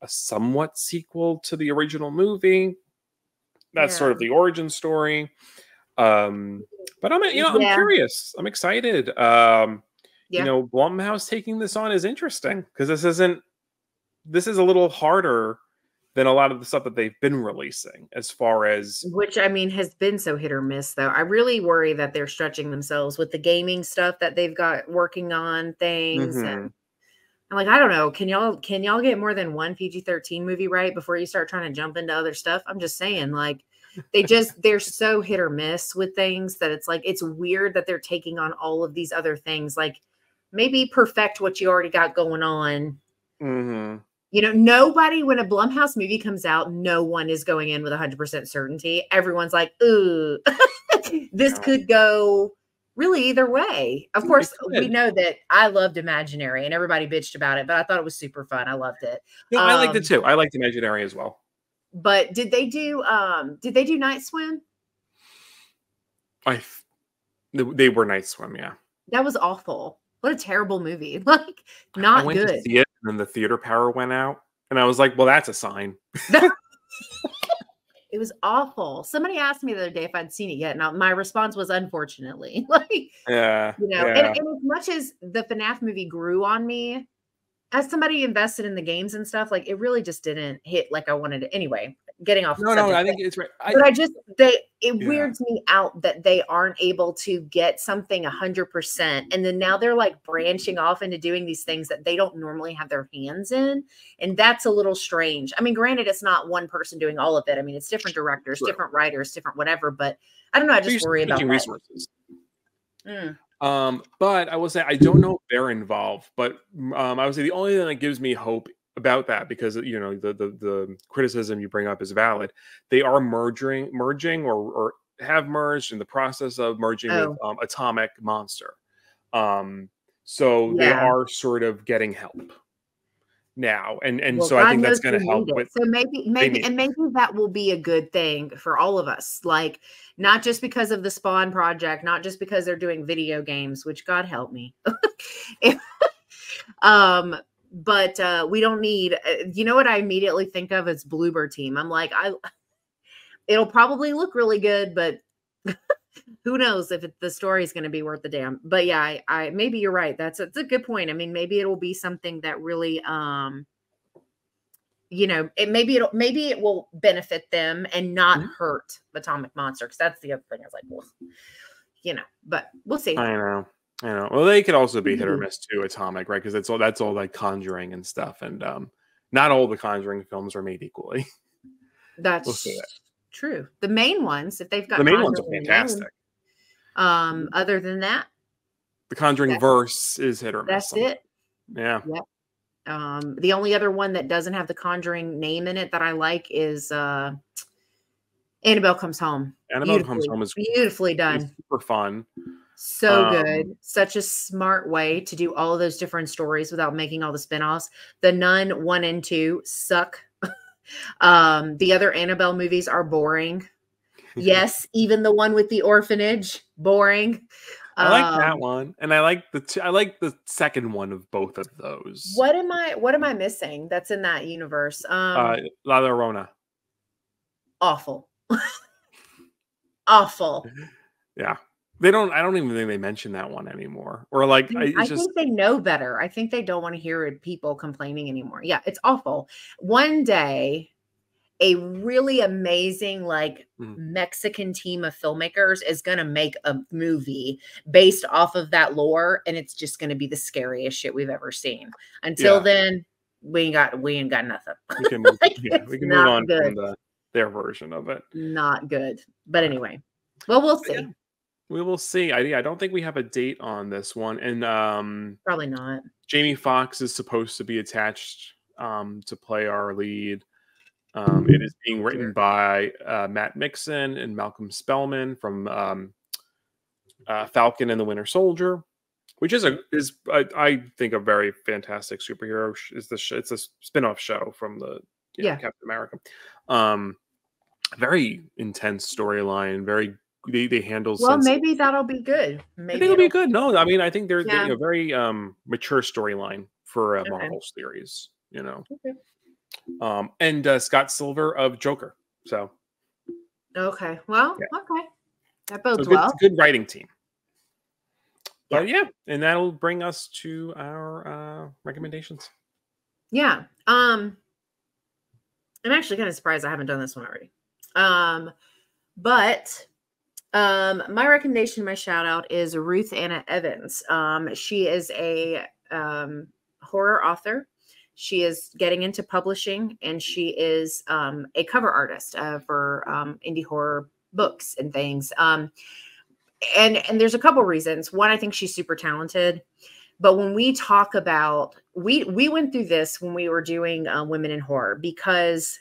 a somewhat sequel to the original movie. That's sort of the origin story. But I'm curious. I'm excited. Blumhouse taking this on is interesting, because this is a little harder than a lot of the stuff that they've been releasing, as far as, which I mean has been so hit or miss though. I really worry that they're stretching themselves with the gaming stuff that they've got working on things. And I'm like, I don't know. Can y'all get more than one PG-13 movie right before you start trying to jump into other stuff? I'm just saying, like, they're so hit or miss with things that it's like, it's weird that they're taking on all of these other things. Like, maybe perfect what you already got going on. Nobody, when a Blumhouse movie comes out, no one is going in with 100% certainty. Everyone's like, ooh, this could go really either way. Of course, we know that I loved Imaginary and everybody bitched about it, but I thought it was super fun. I loved it. No, I liked it too. I liked Imaginary as well. But did they do Night Swim? They were Night Swim, yeah. That was awful. What a terrible movie. Like, I not went to good. see it, and then the theater power went out, and I was like, "Well, that's a sign." It was awful. Somebody asked me the other day if I'd seen it yet. Now, my response was unfortunately. Like, Yeah, you know, yeah. and as much as the FNAF movie grew on me, as somebody invested in the games and stuff, like it really just didn't hit like I wanted to. Anyway, getting off. No, I think it's right. It weirds me out that they aren't able to get something 100%, and then now they're like branching off into doing these things that they don't normally have their hands in, and that's a little strange. I mean, granted, it's not one person doing all of it. I mean, it's different directors, different writers, different whatever. But I don't know. I just worry about that. Resources. But I will say I don't know if they're involved, but I would say the only thing that gives me hope about that, because you know the criticism you bring up is valid. They are merging or have merged in the process of merging with Atomic Monster. So they are sort of getting help now, and well, so God I think that's knows going to we help need it. with. So maybe that will be a good thing for all of us. Like, not just because of the Spawn project, not just because they're doing video games, which God help me. But we don't need. You know what I immediately think of is Bloober Team. I'm like, it'll probably look really good, but who knows if the story is going to be worth the damn. But yeah, I maybe you're right. That's a good point. I mean, maybe it'll be something that really, you know, maybe it will benefit them and not hurt Atomic Monster, because that's the other thing. I was like, well, you know, but we'll see. I know. Well, they could also be hit or miss too, Atomic, right? Because that's all like Conjuring and stuff, and not all the Conjuring films are made equally. That's true. The main ones, if they've got the main ones are fantastic. Other than that, the Conjuring verse is hit or miss. That's it. Yeah. Yep. The only other one that doesn't have the Conjuring name in it that I like is Annabelle Comes Home. Annabelle Comes Home is beautifully done. Super fun. So good. Such a smart way to do all of those different stories without making all the spinoffs. The Nun 1 and 2 suck. The other Annabelle movies are boring. Yes, even the one with the orphanage, boring. I like that one, and I like the second one of both of those. What am I missing that's in that universe? La Llorona. Awful. Awful. Yeah. I don't even think they mention that one anymore. Or like I think they know better. I think they don't want to hear people complaining anymore. Yeah, it's awful. One day, a really amazing Mexican team of filmmakers is going to make a movie based off of that lore, and it's just going to be the scariest shit we've ever seen. Until then, we ain't got nothing. We can move on from their version of it. Not good. But anyway, well, we'll see. Yeah. We will see. I don't think we have a date on this one, and probably not. Jamie Foxx is supposed to be attached to play our lead. It is being written by Matt Mixon and Malcolm Spellman from Falcon and the Winter Soldier, which is I think a very fantastic superhero. It's a spin-off show from the Captain America. Very intense storyline. Very they handle. Well, maybe that'll be good. Maybe it'll be good. No, I mean I think they're a very mature storyline for a Marvel series. You know. Okay. And Scott Silver of Joker. So okay, well, okay, that bodes well. Good writing team. But and that'll bring us to our recommendations. Yeah. I'm actually kind of surprised I haven't done this one already. But my recommendation, my shout out is Ruth Anna Evans. She is a horror author. She is getting into publishing, and she is a cover artist for indie horror books and things. And there's a couple reasons. One, I think she's super talented. But when we talk about, we went through this when we were doing Women in Horror, because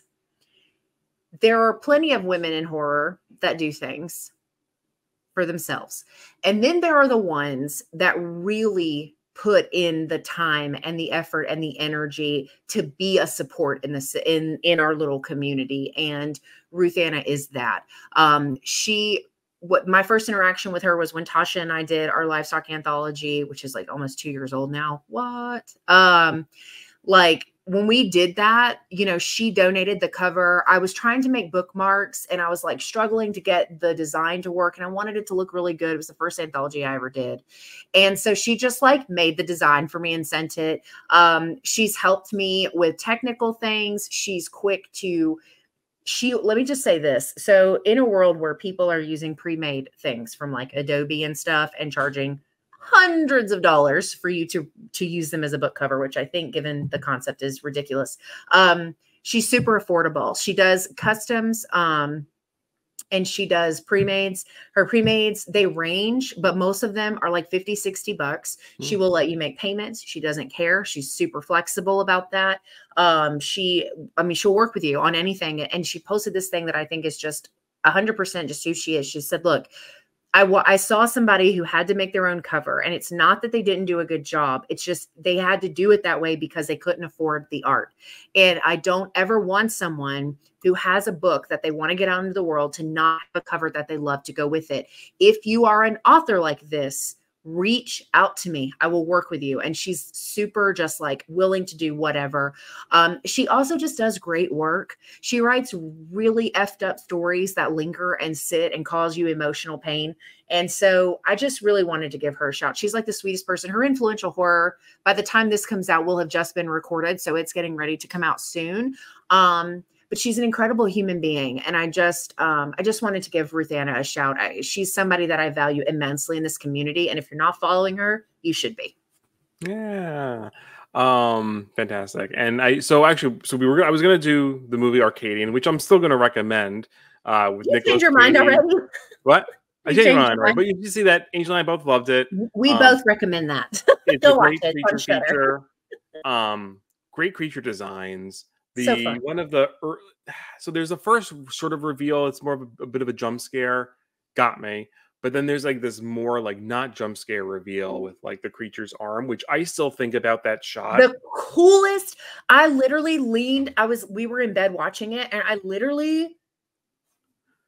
there are plenty of women in horror that do things for themselves. And then there are the ones that really put in the time and the effort and the energy to be a support in our little community. And Ruth Anna is that. She what my first interaction with her was when Tasha and I did our livestock anthology, which is like almost 2 years old now. What? Like when we did that, you know, she donated the cover. I was trying to make bookmarks and I was like struggling to get the design to work and I wanted it to look really good. It was the first anthology I ever did. And so she just like made the design for me and sent it. She's helped me with technical things. She's quick to let me just say this. So in a world where people are using pre-made things from like Adobe and stuff and charging hundreds of dollars for you to use them as a book cover, which I think given the concept is ridiculous. She's super affordable. She does customs, and she does pre-mades. Her pre-mades, they range, but most of them are like 50, 60 bucks. She will let you make payments. She doesn't care. She's super flexible about that. She'll work with you on anything. And she posted this thing that I think is just 100% just who she is. She said, look, I saw somebody who had to make their own cover, and it's not that they didn't do a good job. It's just they had to do it that way because they couldn't afford the art. And I don't ever want someone who has a book that they want to get out into the world to not have a cover that they love to go with it. If you are an author like this, reach out to me. I will work with you. And she's super just like willing to do whatever. She also just does great work. She writes really effed up stories that linger and sit and cause you emotional pain. And so I just really wanted to give her a shout. She's like the sweetest person. Her influential horror, by the time this comes out, will have just been recorded. So it's getting ready to come out soon. But she's an incredible human being. And I just wanted to give Ruth Anna a shout. She's somebody that I value immensely in this community. And if you're not following her, you should be. Yeah. Fantastic. And I was going to do the movie Arcadian, which I'm still going to recommend, with you Nicolas changed your mind already? What? I changed my mind, right? But you see that Angel and I both loved it. We both recommend that. It's a great creature feature. Great creature designs. So there's a first sort of reveal. It's more of a bit of a jump scare. Got me. But then there's like this more like not jump scare reveal with like the creature's arm, which I still think about that shot. The coolest. I literally leaned. We were in bed watching it, and I literally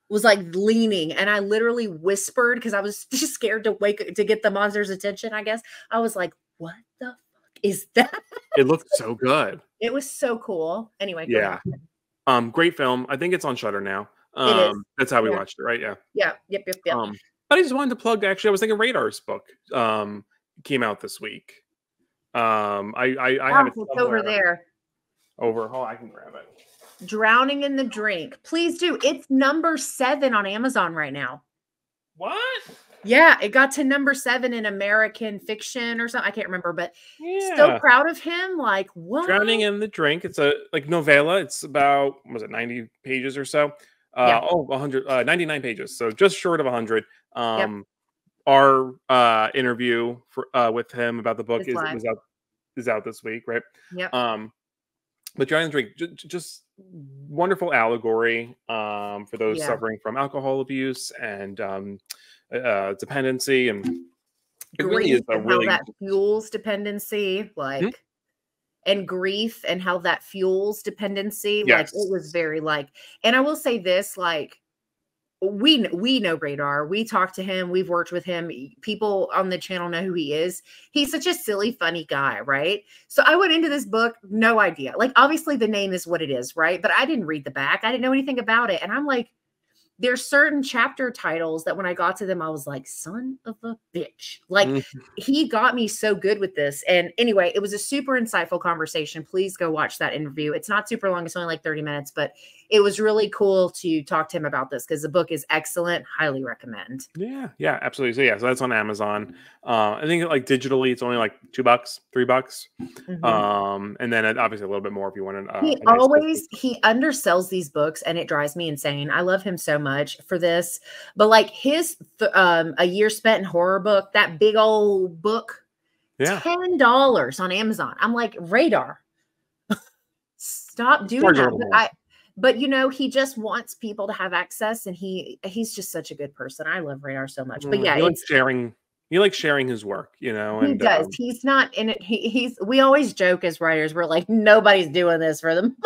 was like leaning, and I literally whispered because I was just scared to get the monster's attention. I guess I was like, "What the fuck is that?" It looked so good. It was so cool. Anyway, yeah. Great film. I think it's on Shudder now. It is. That's how we watched it, right? Yeah. Yeah. Yep. But I just wanted to plug. Actually, I was thinking Radar's book came out this week. I have it over there. I can grab it. Drowning in the Drink. Please do. It's number 7 on Amazon right now. What? Yeah, it got to number 7 in American fiction or something. I can't remember, but so proud of him. Like, what? Drowning in the Drink. It's a novella. It's about 90 pages or so. 99 pages. So just short of 100. Our interview with him about the book is out this week, right? Yep. But Drowning in the Drink, just wonderful allegory for those suffering from alcohol abuse and dependency, and it really is a really how that fuels dependency, like and grief, and how that fuels dependency. Like it was very like, and I will say this, like we know Radar. We talked to him. We've worked with him. People on the channel know who he is. He's such a silly, funny guy, right? So I went into this book, no idea. Like, obviously the name is what it is, right? But I didn't read the back. I didn't know anything about it. And I'm like, there's certain chapter titles that when I got to them, I was like, son of a bitch. Like, he got me so good with this. And anyway, it was a super insightful conversation. Please go watch that interview. It's not super long. It's only like 30 minutes, but it was really cool to talk to him about this because the book is excellent. Highly recommend. Yeah, absolutely. So yeah, so that's on Amazon. I think like digitally, it's only like $2, $3. And then obviously a little bit more if you want to. He undersells these books, and it drives me insane. I love him so much for this, but like his A Year Spent in Horror book, that big old book, $10 on Amazon. I'm like, Radar, stop doing that. But you know, he just wants people to have access, and he's just such a good person. I love Radar so much. But yeah, he likes sharing his work, you know. He does. He's not in it. We always joke as writers, we're like, nobody's doing this for them.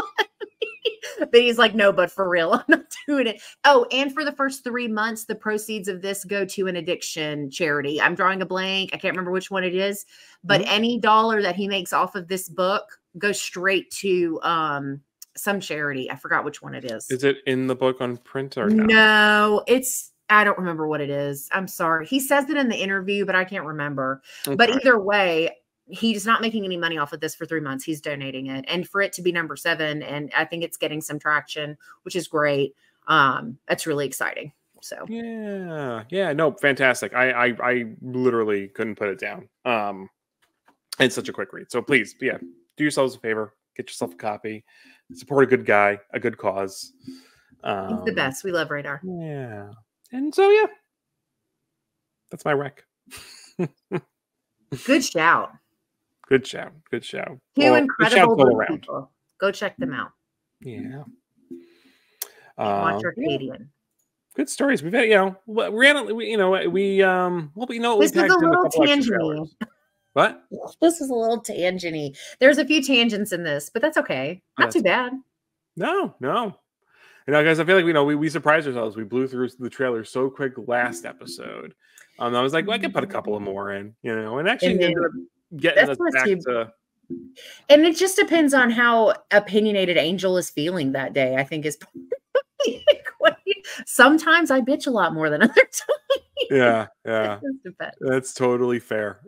But he's like, no, but for real, I'm not doing it. Oh, and for the first 3 months, the proceeds of this go to an addiction charity. I'm drawing a blank. I can't remember which one it is, but any dollar that he makes off of this book goes straight to some charity. I forgot which one it is. Is it in the book on print or no? No, I don't remember what it is. I'm sorry. He says it in the interview, but I can't remember. Okay. But either way, he's not making any money off of this for 3 months. He's donating it. And for it to be number 7, and I think it's getting some traction, which is great. That's really exciting. So yeah, no, fantastic. I literally couldn't put it down. It's such a quick read. So please, do yourselves a favor, get yourself a copy, support a good guy, a good cause. He's the best. We love Radar. Yeah. And so that's my rec. Good shout. Good shout. Good shout. Two incredible people. Go check them out. Yeah. Watch Arcadian. Good stories. We've had, this was a little tangent. What? This is a little tangent-y. There's a few tangents in this, but that's okay. Not too bad. No. Guys, I feel like we surprised ourselves. We blew through the trailer so quick last episode. I was like, well, I could put a couple of more in, and actually ended up getting us back to. And it just depends on how opinionated Angel is feeling that day, I think is. Sometimes I bitch a lot more than other times. Yeah. That's totally fair.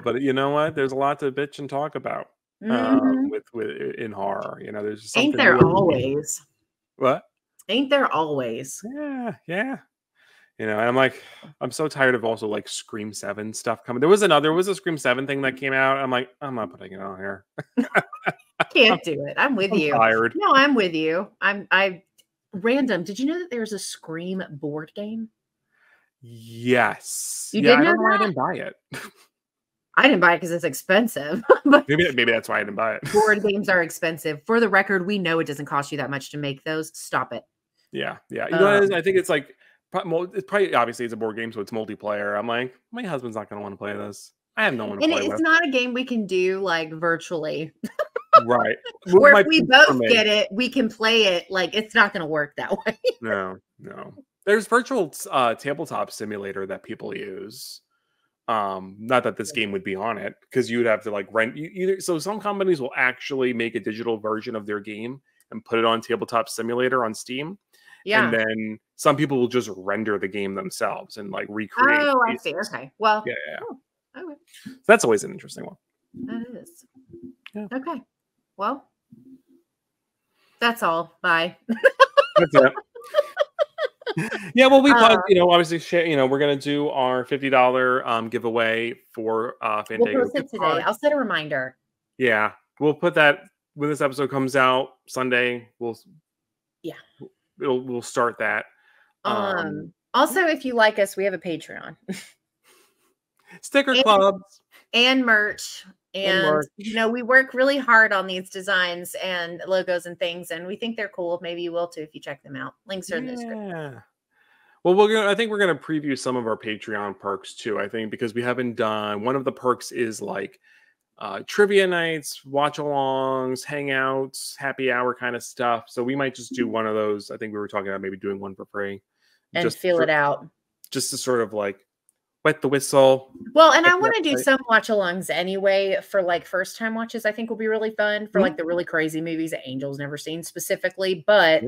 But you know what? There's a lot to bitch and talk about with in horror. There's just ain't there always. What? Ain't there always? Yeah. And I'm like, I'm so tired of also like Scream 7 stuff coming. There was a Scream 7 thing that came out. I'm like, I'm not putting it on here. I can't do it. I'm with you. Tired. No, I'm with you. Random. Did you know that there's a Scream board game? Yes. You didn't know I didn't buy it. I didn't buy it because it's expensive. But maybe that's why I didn't buy it. Board games are expensive. For the record, we know it doesn't cost you that much to make those. Stop it. Yeah. You know what it is? I think it's like it's probably obviously it's a board game, so it's multiplayer. I'm like, my husband's not going to want to play this. I have no one to play with. It's not a game we can do like virtually. Right. Or if we both get it, we can play it. Like it's not going to work that way. No. There's virtual tabletop simulator that people use. Not that this game would be on it, because you would have to like rent either. So some companies will actually make a digital version of their game and put it on tabletop simulator on Steam. Yeah. And then some people will just render the game themselves and like recreate. Oh, I see. Okay. Well. Yeah. Okay. So that's always an interesting one. That is. Yeah. Okay. Well, that's all. Bye. That's it. Yeah, well, we obviously, we're gonna do our $50 giveaway for Fandango. We'll post it today. I'll set a reminder. Yeah, we'll put that when this episode comes out Sunday. We'll start that. Also, if you like us, we have a Patreon, sticker clubs, and merch. And we work really hard on these designs and logos and things, and we think they're cool. Maybe you will too if you check them out. Links are in the description. Well, I think we're gonna preview some of our Patreon perks too. I think because we haven't done one of the perks is like trivia nights, watch-alongs, hangouts, happy hour kind of stuff. So we might just do one of those. I think we were talking about maybe doing one for free and just feel it out, just to sort of like wet the whistle. Well, and I want to do some watch-alongs anyway for like first-time watches. I think will be really fun for like the really crazy movies that Angel's never seen specifically. But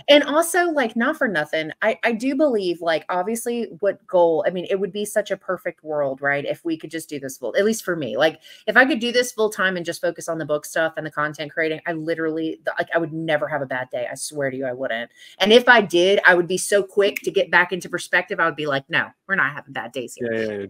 and also like not for nothing, I do believe like obviously it would be such a perfect world, right? If we could just do this full, at least for me, like if I could do this full time and just focus on the book stuff and the content creating, I literally I would never have a bad day. I swear to you, I wouldn't. And if I did, I would be so quick to get back into perspective. I would be like, no, we're not having bad days here. Yeah.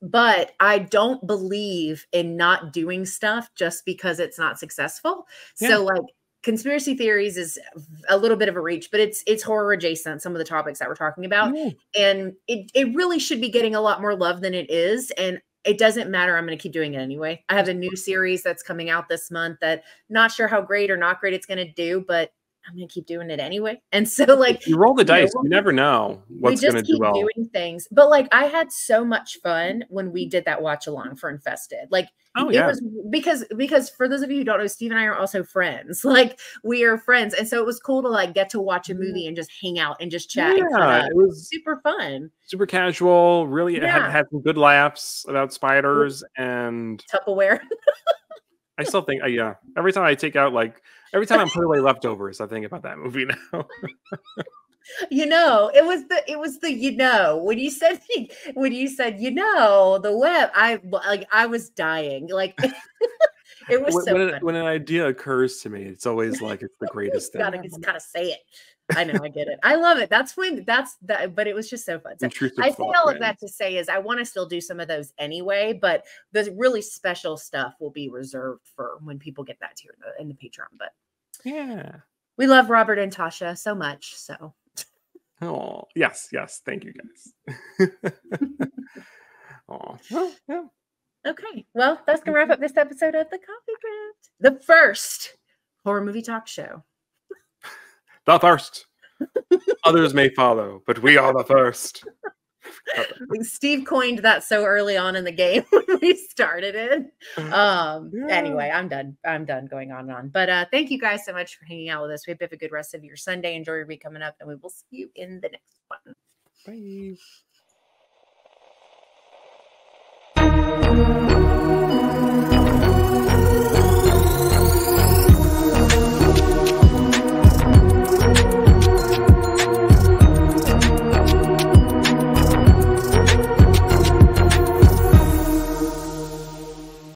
But I don't believe in not doing stuff just because it's not successful. Yeah. So like conspiracy theories is a little bit of a reach, but it's horror adjacent, some of the topics that we're talking about. Yeah. And it really should be getting a lot more love than it is. And it doesn't matter. I'm going to keep doing it anyway. I have a new series that's coming out this month that not sure how great or not great it's going to do, but I'm gonna keep doing it anyway. And so like you roll the dice, you never know what's gonna do well. We just keep doing things. But like I had so much fun when we did that watch along for Infested. Like it was because for those of you who don't know, Steve and I are also friends. Like we are friends. And so it was cool to like get to watch a movie and just hang out and just chat. Yeah, it was super fun. Super casual, really had some good laughs about spiders and Tupperware. I still think, every time I take out, every time I'm putting away leftovers, I think about that movie now. It was the when you said the web, I was dying. Like it was when an idea occurs to me, it's always like it's the greatest thing. Gotta say it. I know, I get it. I love it. But it was just so fun. So I say all of that to say is I want to still do some of those anyway, but the really special stuff will be reserved for when people get that tier in the Patreon. But yeah, we love Robert and Tasha so much. So oh yes, thank you guys. Oh yeah. Okay, well, that's gonna wrap up this episode of the Coffee Crypt, the first horror movie talk show. The first. Others may follow, but we are the first. Steve coined that so early on in the game when we started it. Anyway, I'm done going on and on. But thank you guys so much for hanging out with us. We hope you have a good rest of your Sunday. Enjoy your week coming up, and we will see you in the next one. Bye.